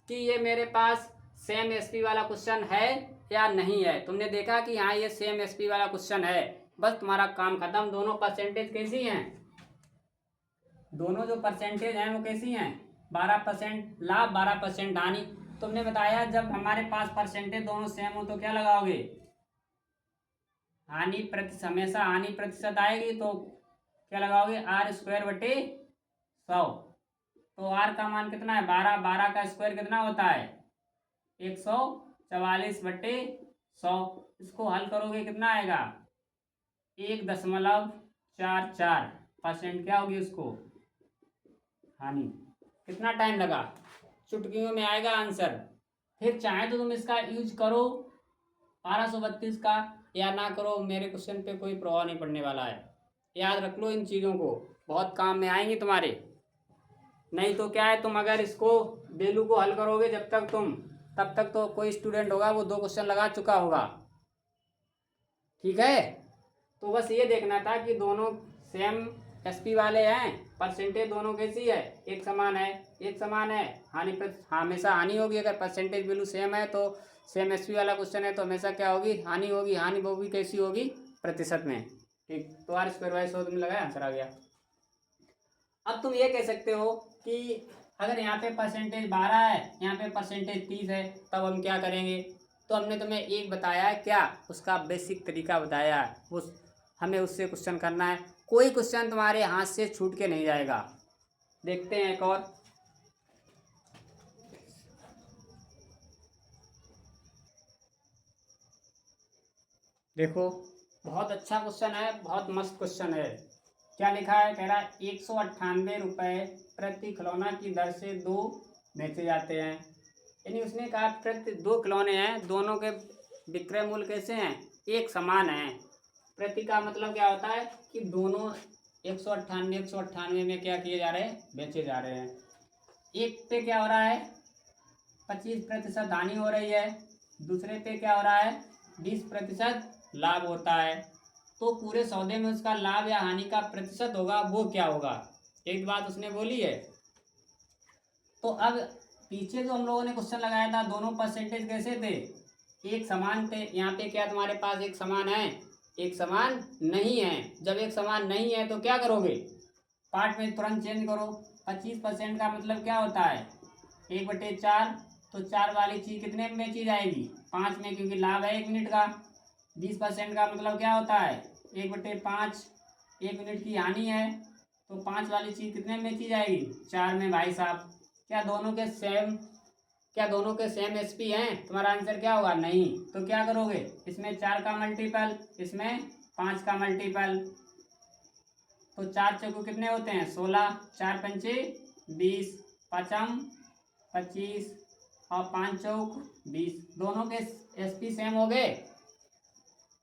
कि ये मेरे पास सेम एसपी वाला क्वेश्चन है या नहीं है। तुमने देखा कि हाँ ये सेम एसपी वाला क्वेश्चन है, बस तुम्हारा काम खत्म। दोनों परसेंटेज कैसी हैं, दोनों जो परसेंटेज हैं वो कैसी हैं, 12% लाभ 12% हानि। तुमने बताया जब हमारे पास परसेंटेज दोनों सेम हो तो क्या लगाओगे, हानि प्रति, हमेशा हानि प्रतिशत आएगी तो क्या लगाओगे, r² बटे 100। तो r का मान कितना है, 12, 12 का स्क्वायर कितना होता है, 144/100। इसको हल करोगे कितना आएगा, 1.44%। क्या होगी उसको, हानि। कितना टाइम लगा, चुटकियों में आएगा आंसर। फिर चाहे तो तुम इसका यूज करो 1232 का, या ना करो, मेरे क्वेश्चन पे कोई प्रभाव नहीं पड़ने वाला है। याद रख लो इन चीज़ों को, बहुत काम में आएंगी तुम्हारे। नहीं तो क्या है, तुम अगर इसको बेलू को हल करोगे जब तक तुम, तब तक तो कोई स्टूडेंट होगा वो 2 क्वेश्चन लगा चुका होगा। ठीक है, तो बस ये देखना था कि दोनों सेम एसपी वाले हैं, परसेंटेज दोनों कैसी है, एक समान है। एक समान है, हानि हमेशा हानि होगी। अगर परसेंटेज वैल्यू सेम है तो सेम एसपी वाला क्वेश्चन है तो हमेशा क्या होगी, हानि होगी। हानि वो भी कैसी होगी, प्रतिशत में। ठीक, तो r² 100 तुमने लगाया, आंसर आ गया। अब तुम ये कह सकते हो कि अगर यहाँ पे परसेंटेज 12 है, यहाँ पे परसेंटेज 30 है, तब हम क्या करेंगे। तो हमने तुम्हें एक बताया है, क्या उसका बेसिक तरीका बताया है, उस हमें उससे क्वेश्चन करना है। कोई क्वेश्चन तुम्हारे हाथ से छूट के नहीं जाएगा। देखते हैं एक और। देखो बहुत अच्छा क्वेश्चन है, बहुत मस्त क्वेश्चन है। क्या लिखा है, कह रहा है 198 रुपये प्रति खिलौना की दर से 2 बेचे जाते हैं। यानी उसने कहा प्रति 2 खिलौने हैं, दोनों के विक्रय मूल्य कैसे हैं, एक समान है। प्रति का मतलब क्या होता है कि दोनों 198 में क्या किए जा रहे हैं, बेचे जा रहे हैं। एक पे क्या हो रहा है, 25% हानि हो रही है, दूसरे पे क्या हो रहा है, 20% लाभ होता है। तो पूरे सौदे में उसका लाभ या हानि का प्रतिशत होगा, वो क्या होगा, एक बात उसने बोली है। तो अब पीछे जो हम लोगों ने क्वेश्चन लगाया था, दोनों परसेंटेज कैसे थे, एक समान थे। यहाँ पे क्या तुम्हारे पास एक समान है, एक समान नहीं है। जब एक समान नहीं है तो क्या करोगे, पार्ट में तुरंत चेंज करो। 25% का मतलब क्या होता है, 1/4। तो 4 वाली चीज़ कितने में बेची जाएगी, 5 में, क्योंकि लाभ है 1 मिनट का। 20% का मतलब क्या होता है, 1/5। 1 मिनट की हानि है तो 5 वाली चीज़ कितने में बेची जाएगी, 4 में। भाई साहब क्या दोनों के सेम, क्या दोनों के सेम एसपी हैं, तुम्हारा आंसर क्या होगा, नहीं। तो क्या करोगे, इसमें 4 का मल्टीपल, इसमें 5 का मल्टीपल। तो 4 चौको कितने होते हैं, 16, 4 पंचे 20, पचम 25 और 5 चौक 20। दोनों के एसपी सेम हो गए।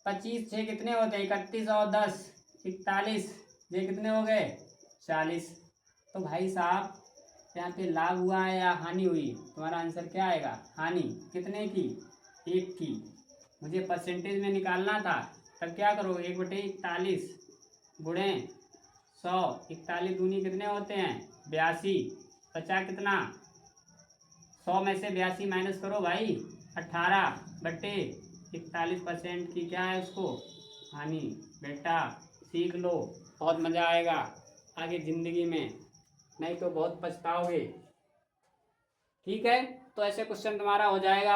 25 6 कितने होते हैं, 31 और 10 41। ये कितने हो गए, 40। तो भाई साहब यहाँ पे लाभ हुआ है या हानि हुई, तुम्हारा आंसर क्या आएगा, हानि। कितने की, 1 की। मुझे परसेंटेज में निकालना था, तब क्या करो, 1/41 गुणे 100। 41 दूनी कितने होते हैं, 82। बचा कितना, 100 में से 82 माइनस करो भाई, 18/41% की क्या है उसको, हानि। बेटा सीख लो, बहुत मज़ा आएगा आगे ज़िंदगी में, नहीं तो बहुत पछताओगे। ठीक है, तो ऐसे क्वेश्चन तुम्हारा हो जाएगा।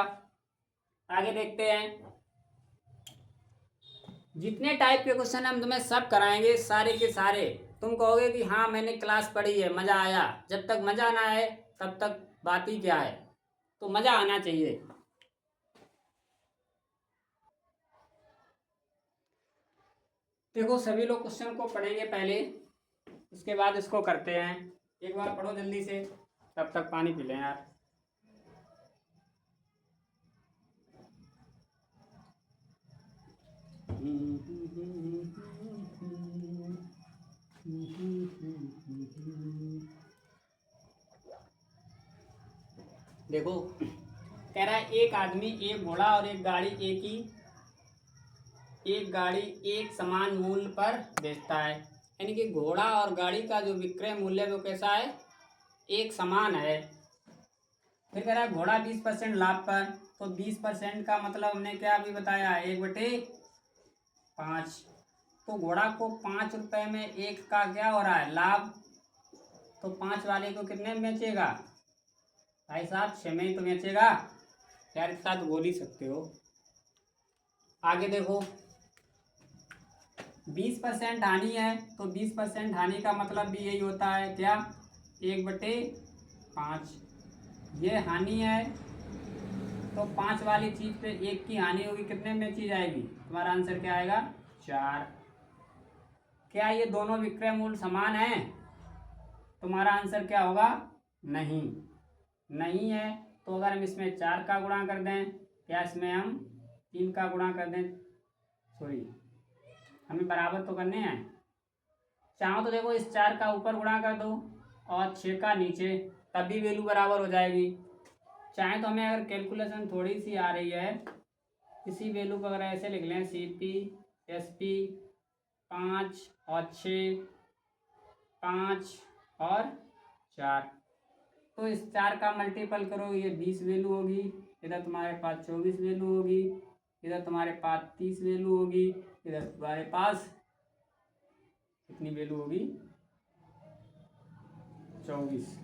आगे देखते हैं। जितने टाइप के क्वेश्चन हम तुम्हें सब कराएंगे, सारे के सारे। तुम कहोगे कि हाँ मैंने क्लास पढ़ी है, मज़ा आया। जब तक मज़ा ना आए तब तक बात ही क्या है। तो मज़ा आना चाहिए। देखो सभी लोग क्वेश्चन को पढ़ेंगे पहले, उसके बाद इसको करते हैं। एक बार पढ़ो जल्दी से, तब तक पानी पी लें यार। देखो कह रहा है एक आदमी एक घोड़ा और एक गाड़ी एक समान मूल्य पर बेचता है, यानी कि घोड़ा और गाड़ी का जो विक्रय मूल्य वो कैसा है, एक समान है। फिर कह रहा है घोड़ा 20% लाभ पर, तो 20% का मतलब हमने क्या अभी बताया, 1/5। तो घोड़ा को 5 रुपये में एक का क्या हो रहा है, लाभ। तो 5 वाले को कितने में बेचेगा भाई साहब, 6 में ही तो बेचेगा यार, इतना तो बोल ही सकते हो। आगे देखो 20% हानि है, तो 20% हानि का मतलब भी यही होता है क्या, 1/5। ये हानि है, तो 5 वाली चीज पे 1 की हानि होगी, कितने में चीज आएगी, तुम्हारा आंसर क्या आएगा, 4। क्या ये दोनों विक्रय मूल्य समान है, तुम्हारा आंसर क्या होगा, नहीं। नहीं है तो अगर हम इसमें 4 का गुणा कर दें, क्या इसमें हम 3 का गुणा कर दें, सॉरी हमें बराबर तो करने हैं, चाहो तो देखो इस 4 का ऊपर गुणा कर दो और 6 का नीचे, तब भी वैल्यू बराबर हो जाएगी। चाहे तो हमें अगर कैलकुलेशन थोड़ी सी आ रही है, इसी वैल्यू को अगर ऐसे लिख लें, CP SP 5 और 6, 5 और 4, तो इस 4 का मल्टीपल करो, ये 20 वैल्यू होगी, इधर तुम्हारे पास 24 वैल्यू होगी, इधर तुम्हारे पास 30 वैल्यू होगी, इधर तुम्हारे पास कितनी वैल्यू होगी, 24।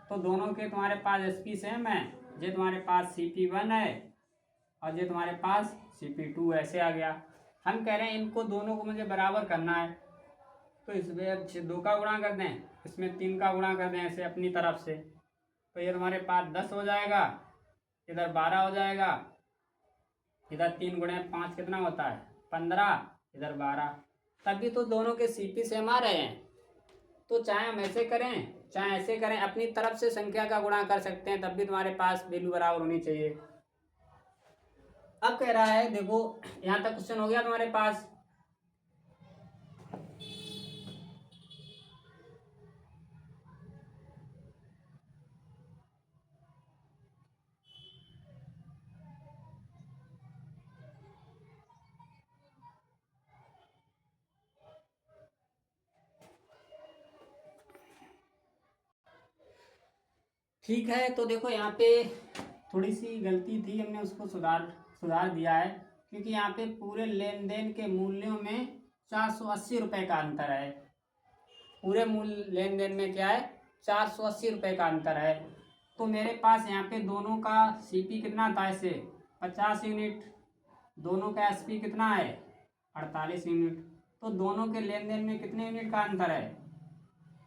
तो दोनों के तुम्हारे पास SP सेम है, ये तुम्हारे पास CP1 है और ये तुम्हारे पास CP2, ऐसे आ गया। हम कह रहे हैं इनको दोनों को मुझे बराबर करना है, तो इसमें अब 2 का गुणा कर दें, इसमें 3 का गुणा कर दें ऐसे अपनी तरफ से, तो ये हमारे पास 10 हो जाएगा, इधर 12 हो जाएगा, इधर 3 गुणे 5 कितना होता है, 15, इधर 12। तभी तो दोनों के CP सेम आ रहे हैं। तो चाहे हम ऐसे करें चाहे ऐसे करें, अपनी तरफ से संख्या का गुणा कर सकते हैं, तब भी तुम्हारे पास वैल्यू बराबर होनी चाहिए। अब कह रहा है देखो, यहाँ तक क्वेश्चन हो गया तुम्हारे पास। ठीक है, तो देखो यहाँ पे थोड़ी सी गलती थी, हमने उसको सुधार दिया है, क्योंकि यहाँ पे पूरे लेन देन के मूल्यों में 480 रुपये का अंतर है। पूरे मूल्य लेन देन में क्या है, 480 रुपये का अंतर है। तो मेरे पास यहाँ पे दोनों का CP कितना था, ऐसे 50 यूनिट, दोनों का SP कितना है, 48 यूनिट। तो दोनों के लेन देन में कितने यूनिट का अंतर है,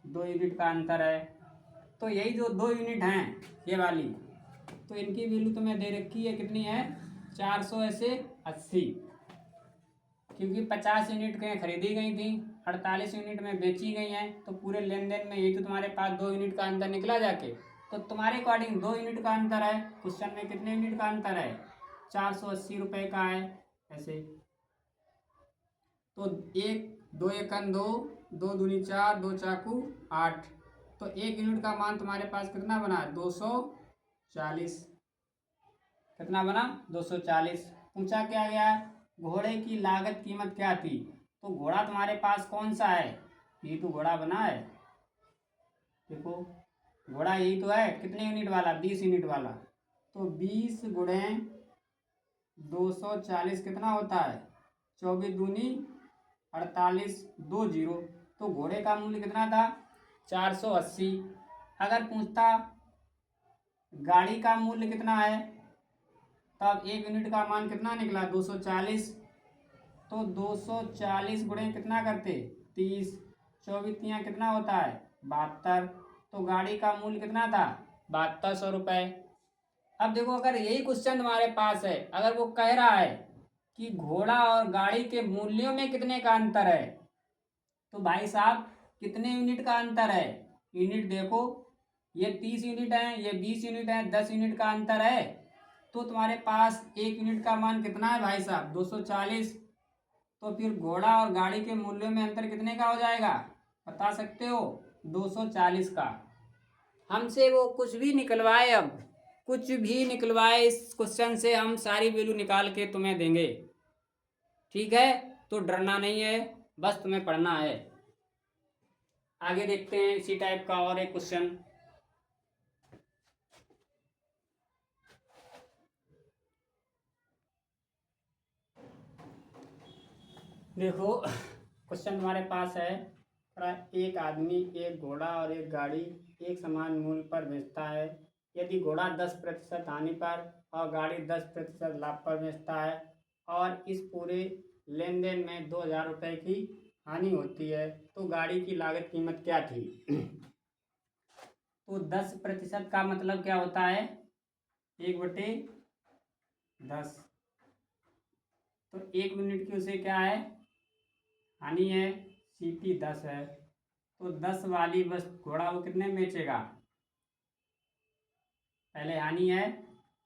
2 यूनिट का अंतर है। तो यही जो 2 यूनिट हैं ये वाली, तो इनकी वैल्यू तुम्हें दे रखी है, कितनी है, 480, क्योंकि 50 यूनिट के खरीदी गई थी, 48 यूनिट में बेची गई हैं, तो पूरे लेन देन में यही तो तुम्हारे पास 2 यूनिट का अंतर निकला जाके। तो तुम्हारे अकॉर्डिंग 2 यूनिट का अंतर है, क्वेश्चन में कितने यूनिट का अंतर है, 480 रुपये का है ऐसे। तो 1 2 एकन 2, 2 दूनी 4, 2 चाकू 8, तो 1 यूनिट का मान तुम्हारे पास कितना बना, 240। कितना बना, 240। पूछा क्या गया, घोड़े की लागत कीमत क्या थी, तो घोड़ा तुम्हारे पास कौन सा है, ये तो घोड़ा बना है, देखो घोड़ा यही तो है, कितने यूनिट वाला, 20 यूनिट वाला। तो 20 गुणे 240 कितना होता है, 24 दूनी 48, 2 0। तो घोड़े का मूल्य कितना था, 480। अगर पूछता गाड़ी का मूल्य कितना है, तब 1 यूनिट का मान कितना निकला, 240। तो 240 गुणे कितना करते, 30, 24 कितना होता है, 72। तो गाड़ी का मूल्य कितना था, 7200 रुपये। अब देखो अगर यही क्वेश्चन तुम्हारे पास है, अगर वो कह रहा है कि घोड़ा और गाड़ी के मूल्यों में कितने का अंतर है, तो भाई साहब कितने यूनिट का अंतर है, यूनिट देखो, ये 30 यूनिट है, ये 20 यूनिट है, 10 यूनिट का अंतर है। तो तुम्हारे पास 1 यूनिट का मान कितना है भाई साहब, 240। तो फिर घोड़ा और गाड़ी के मूल्यों में अंतर कितने का हो जाएगा, बता सकते हो? 240 का। हमसे वो कुछ भी निकलवाए, अब कुछ भी निकलवाए इस क्वेश्चन से हम सारी वैल्यू निकाल के तुम्हें देंगे। ठीक है, तो डरना नहीं है, बस तुम्हें पढ़ना है। आगे देखते हैं इसी टाइप का और एक क्वेश्चन। देखो क्वेश्चन तुम्हारे पास है, एक आदमी एक घोड़ा और एक गाड़ी एक समान मूल्य पर बेचता है। यदि घोड़ा 10% हानि पर और गाड़ी 10% लाभ पर बेचता है और इस पूरे लेन देन में 2000 रुपये की हानि होती है, तो गाड़ी की लागत कीमत क्या थी? तो 10% का मतलब क्या होता है, 1/10। तो 1 मिनट की उसे क्या है, हानि है, CP 10 है। तो 10 वाली बस घोड़ा वो कितने में बेचेगा, पहले हानि है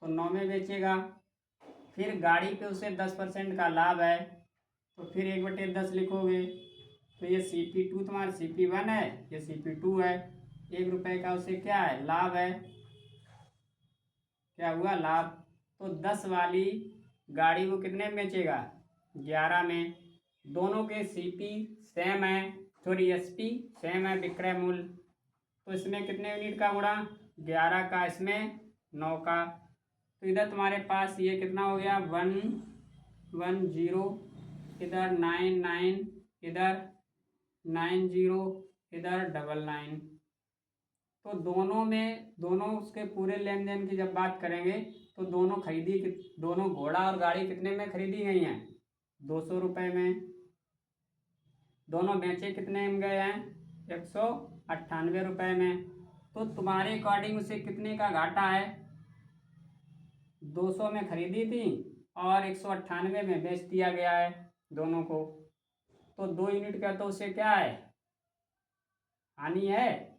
तो 9 में बेचेगा। फिर गाड़ी पे उसे 10% का लाभ है, तो फिर 1/10 लिखोगे। तो ये CP2 तुम्हारा CP1 है, ये CP2 है। 1 रुपये का उसे क्या है, लाभ है। क्या हुआ, लाभ। तो 10 वाली गाड़ी वो कितने में बेचेगा, 11 में। दोनों के CP सेम है, सॉरी SP सेम है, विक्रय मूल्य। तो इसमें कितने यूनिट का गुणा, 11 का, इसमें 9 का। तो इधर तुम्हारे पास ये कितना हो गया, 110, इधर 99, इधर 90, इधर 99। तो दोनों उसके पूरे लेन देन की जब बात करेंगे तो दोनों घोड़ा और गाड़ी कितने में खरीदी गई हैं, 200 रुपये में। दोनों बेचे कितने में गए हैं, 198 रुपये में। तो तुम्हारे अकॉर्डिंग उसे कितने का घाटा है, 200 में खरीदी थी और 198 में बेच दिया गया है दोनों को। तो 2 यूनिट का तो उसे क्या है, हानि है।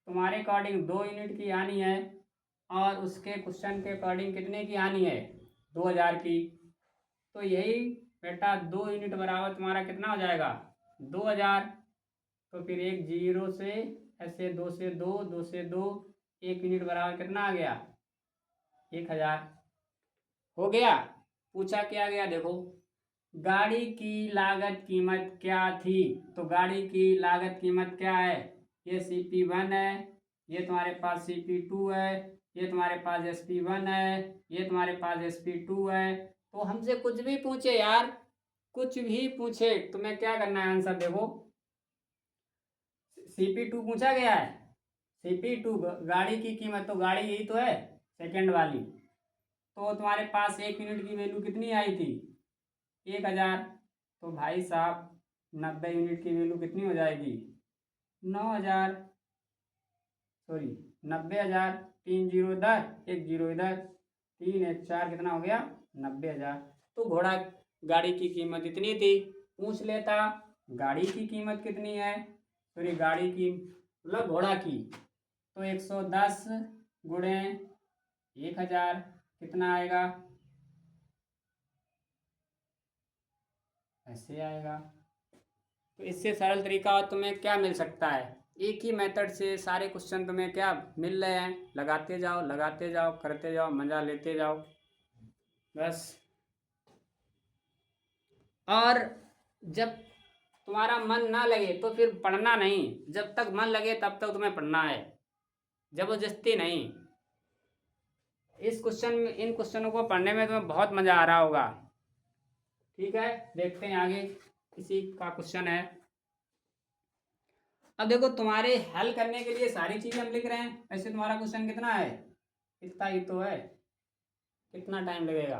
तुम्हारे अकॉर्डिंग 2 यूनिट की हानि है और उसके क्वेश्चन के अकॉर्डिंग कितने की हानि है, 2000 की। तो यही बेटा 2 यूनिट बराबर तुम्हारा कितना हो जाएगा, 2000। तो फिर एक जीरो से ऐसे 2 से 2, 2 से 2, 1 यूनिट बराबर कितना आ गया, 1000। हो गया। पूछा क्या गया, देखो गाड़ी की लागत कीमत क्या थी। तो गाड़ी की लागत कीमत क्या है, ये CP1 है, ये तुम्हारे पास CP2 है, ये तुम्हारे पास SP1 है, ये तुम्हारे पास SP2 है। तो हमसे कुछ भी पूछे यार, कुछ भी पूछे, तुम्हें क्या करना है, आंसर देखो। CP2 पूछा गया है, CP2 गाड़ी की कीमत, तो गाड़ी यही तो है सेकंड वाली। तो तुम्हारे पास 1 यूनिट की वैल्यू कितनी आई थी, 1000। तो भाई साहब 90 यूनिट की वैल्यू कितनी हो जाएगी, 9000, सॉरी 90,000। 3 जीरो इधर, 1 जीरो इधर, 3 1 4, कितना हो गया, 90,000। तो घोड़ा गाड़ी की कीमत इतनी थी। पूछ लेता गाड़ी की कीमत कितनी है, सॉरी गाड़ी की मतलब घोड़ा की, तो 110 गुणे 1000 कितना आएगा, ऐसे आएगा। तो इससे सरल तरीका और तुम्हें क्या मिल सकता है, एक ही मेथड से सारे क्वेश्चन तुम्हें क्या मिल रहे हैं, लगाते जाओ करते जाओ, मज़ा लेते जाओ बस। और जब तुम्हारा मन ना लगे तो फिर पढ़ना नहीं, जब तक मन लगे तब तक तुम्हें पढ़ना है, जबरदस्ती नहीं। इन क्वेश्चनों को पढ़ने में तुम्हें बहुत मज़ा आ रहा होगा। ठीक है, देखते हैं आगे, इसी का क्वेश्चन है। अब देखो तुम्हारे हल करने के लिए सारी चीजें हम लिख रहे हैं। ऐसे तुम्हारा क्वेश्चन कितना है, इतना ही तो है। कितना टाइम लगेगा,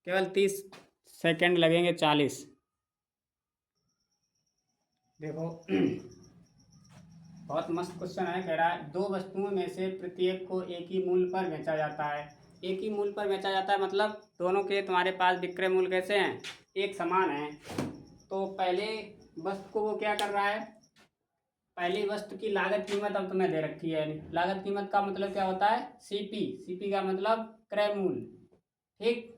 केवल 30 सेकंड लगेंगे, 40। देखो बहुत मस्त क्वेश्चन है। कह रहा है 2 वस्तुओं में से प्रत्येक को एक ही मूल्य पर बेचा जाता है। एक ही मूल्य पर बेचा जाता है मतलब दोनों के तुम्हारे पास विक्रय मूल्य कैसे हैं, एक समान है। तो पहले वस्तु को वो क्या कर रहा है, पहली वस्तु की लागत कीमत अब तुम्हें दे रखी है। लागत कीमत का मतलब क्या होता है, CP का मतलब क्रय मूल्य। ठीक,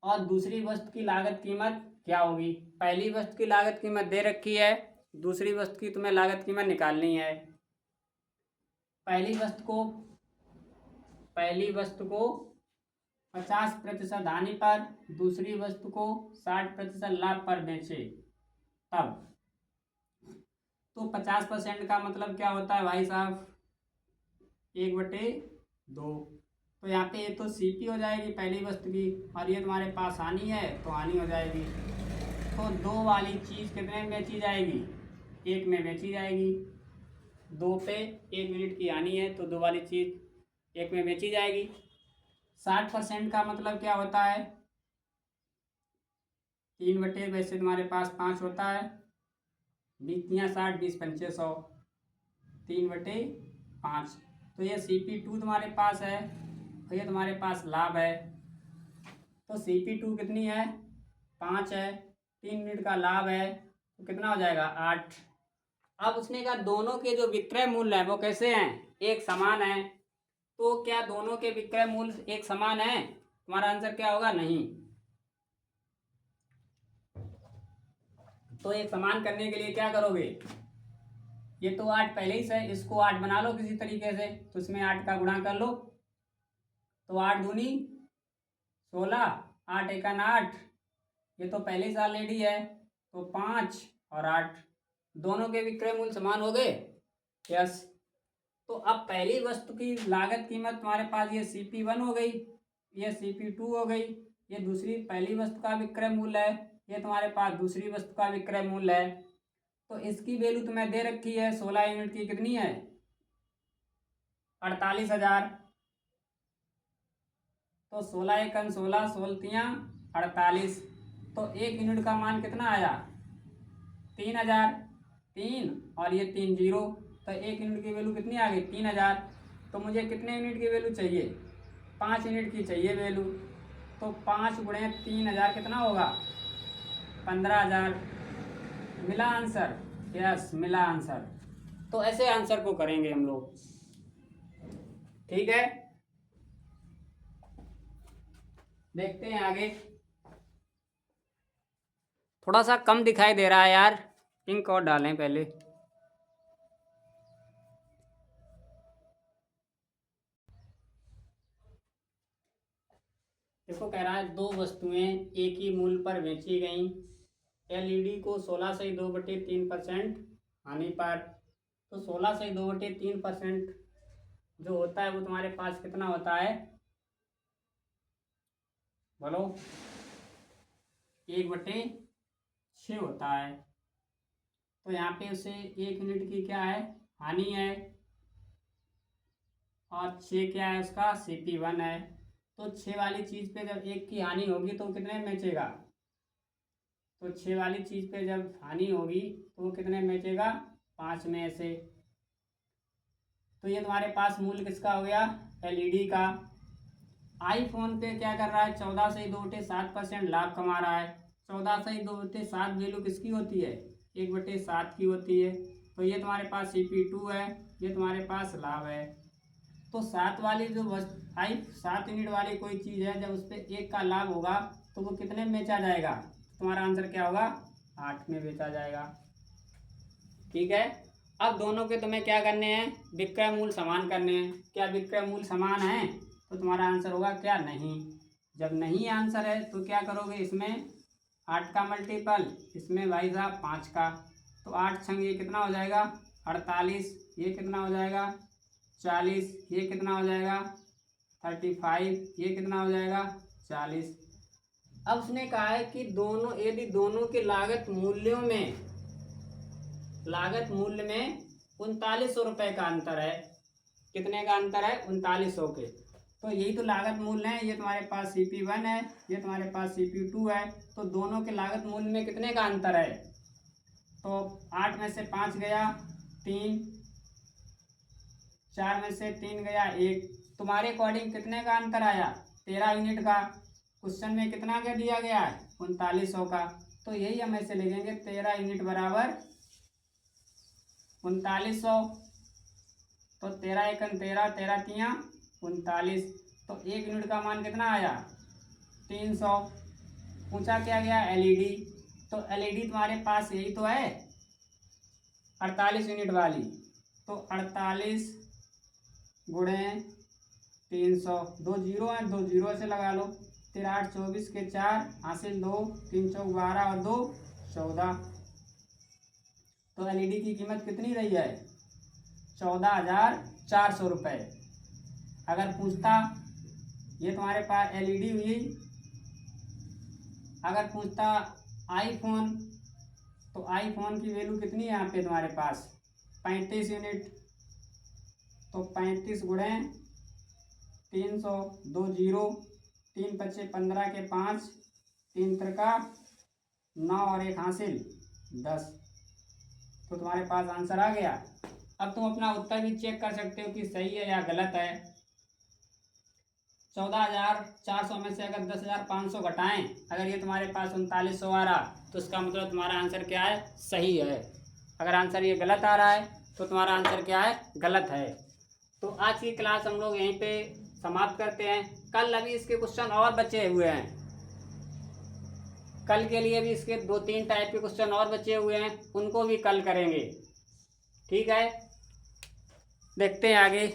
और दूसरी वस्तु की लागत कीमत क्या होगी। पहली वस्तु की लागत कीमत दे रखी है, दूसरी वस्तु की तुम्हें लागत कीमत निकालनी है। पहली वस्तु को 50% हानि पर, दूसरी वस्तु को 60% लाभ पर बेचे तब। तो 50% का मतलब क्या होता है भाई साहब, 1/2। तो यहाँ पे ये तो सीपी हो जाएगी पहली वस्तु की, और ये तुम्हारे पास हानि है तो हानि हो जाएगी। तो 2 वाली चीज़ कितने में बेची जाएगी, 1 में बेची जाएगी। 2 पे 1 मिनट की हानि है तो 2 वाली चीज़ 1 में बेची जाएगी। 60% का मतलब क्या होता है, 3 वैसे तुम्हारे पास 5 होता है, 20×60 20×5 100, 3/5। तो ये CP2 तुम्हारे पास है, तो ये तुम्हारे पास लाभ है। तो CP2 कितनी है, 5 है, 3 मिनट का लाभ है, तो कितना हो जाएगा 8। अब उसने कहा दोनों के जो विक्रय मूल्य है वो कैसे हैं, एक समान है। तो क्या दोनों के विक्रय मूल्य एक समान है, तुम्हारा आंसर क्या होगा, नहीं। तो एक समान करने के लिए क्या करोगे, ये तो 8 पहले ही से, इसको 8 बना लो किसी तरीके से, तो इसमें 8 का गुणा कर लो। तो 8 दूनी 16, 8 एकन 8, ये तो पहले से ऑलरेडी है, तो 5 और 8, दोनों के विक्रय मूल्य समान हो गए, यस। तो अब पहली वस्तु की लागत कीमत तुम्हारे पास ये CP1 हो गई, ये CP2 हो गई, ये दूसरी पहली वस्तु का विक्रय मूल्य है, ये तुम्हारे पास दूसरी वस्तु का विक्रय मूल्य है। तो इसकी वैल्यू तुम्हें दे रखी है 16 यूनिट की, कितनी है, 48,000। तो 16 एकन 16, 16 48, तो 1 यूनिट का मान कितना आया, 3,000। 3 और ये 3 0, तो 1 यूनिट की वैल्यू कितनी आ गई, 3,000। तो मुझे कितने यूनिट की वैल्यू चाहिए, 5 यूनिट की चाहिए वैल्यू। तो 5 × 3,000 कितना होगा, 15,000। मिला आंसर, यस मिला आंसर। तो ऐसे आंसर को करेंगे हम लोग, ठीक है। देखते हैं आगे। थोड़ा सा कम दिखाई दे रहा है यार, पिंक और डालें पहले। देखो कह रहा है 2 वस्तुएं एक ही मूल्य पर बेची गईं। LED को 16 से 2/3% हानि पर। तो 16 से 2/3% जो होता है वो तुम्हारे पास कितना होता है, बोलो, 1/6 होता है। तो यहाँ पे उसे 1 यूनिट की क्या है, हानि है, और 6 क्या है उसका, CP1 है। तो 6 वाली चीज़ पे जब 1 की हानि होगी तो कितने में बेचेगा, तो 6 वाली चीज़ पे जब हानि होगी तो वो कितने में बेचेगा, 5 में से। तो ये तुम्हारे पास मूल्य किसका हो गया, LED का। आईफोन पे क्या कर रहा है, 14 से 2/7% लाभ कमा रहा है। 14 से 2/7 वैल्यू किसकी होती है, 1/7 की होती है। तो ये तुम्हारे पास CP2 है, ये तुम्हारे पास लाभ है। तो 7 वाली जो 7 यूनिट वाली कोई चीज़ है, जब उस पर 1 का लाभ होगा तो वो कितने में बेचा जाएगा, तुम्हारा आंसर क्या होगा, 8 में बेचा जाएगा, ठीक है। अब दोनों के तुम्हें क्या करने हैं, विक्रय मूल्य समान करने हैं। क्या विक्रय मूल्य समान है, तो तुम्हारा आंसर होगा क्या, नहीं। जब नहीं आंसर है तो क्या करोगे, इसमें 8 का मल्टीपल, इसमें भाई साहब 5 का। तो 8 छंग ये कितना हो जाएगा, 48, ये कितना हो जाएगा 40, ये कितना हो जाएगा 35, ये कितना हो जाएगा 40। अब उसने कहा है कि दोनों, यदि दोनों के लागत मूल्य में 3900 रुपये का अंतर है, कितने का अंतर है, 3900 के। तो यही तो लागत मूल्य है, ये तुम्हारे पास CP1 है, ये तुम्हारे पास CP2 है। तो दोनों के लागत मूल्य में कितने का अंतर है, तो 8 में से 5 गया 3, 4 में से 3 गया 1, तुम्हारे अकॉर्डिंग कितने का अंतर आया, 13 यूनिट का। क्वेश्चन में कितना क्या दिया गया है, 3900 का। तो यही हम ऐसे लिखेंगे, 13 यूनिट बराबर 3900। तो 13 एकन 13, 13 तियाँ 39। तो 1 यूनिट का मान कितना आया, 300। पूछा क्या गया एलईडी, तो एलईडी तुम्हारे पास यही तो है 48 यूनिट वाली, तो 48 गुणे 300, 2 जीरो हैं, 2 जीरो से लगा लो, 3 8 24 के 4 हासिल 2, 3 चौक 12 और 2 14। तो एलईडी की कीमत कितनी रही है 14,400 रुपये। अगर पूछता ये तुम्हारे पास एलईडी हुई, अगर पूछता आईफोन, तो आईफोन की वैल्यू कितनी है यहाँ पे तुम्हारे पास 35 यूनिट, तो 35 गुणे 300, 2 जीरो, 3 पच्चे 15 के 5, 3 त्रिका 9 और 1 हासिल 10। तो तुम्हारे पास आंसर आ गया। अब तुम अपना उत्तर भी चेक कर सकते हो कि सही है या गलत है। 14,400 में से अगर 10,500 घटाएं, अगर ये तुम्हारे पास 3900 आ रहा, तो इसका मतलब तुम्हारा आंसर क्या है सही है। अगर आंसर ये गलत आ रहा है तो तुम्हारा आंसर क्या है गलत है। तो आज की क्लास हम लोग यहीं पे समाप्त करते हैं। कल अभी इसके क्वेश्चन और बचे हुए हैं, कल के लिए भी इसके 2-3 टाइप के क्वेश्चन और बचे हुए हैं, उनको भी कल करेंगे। ठीक है, देखते हैं आगे।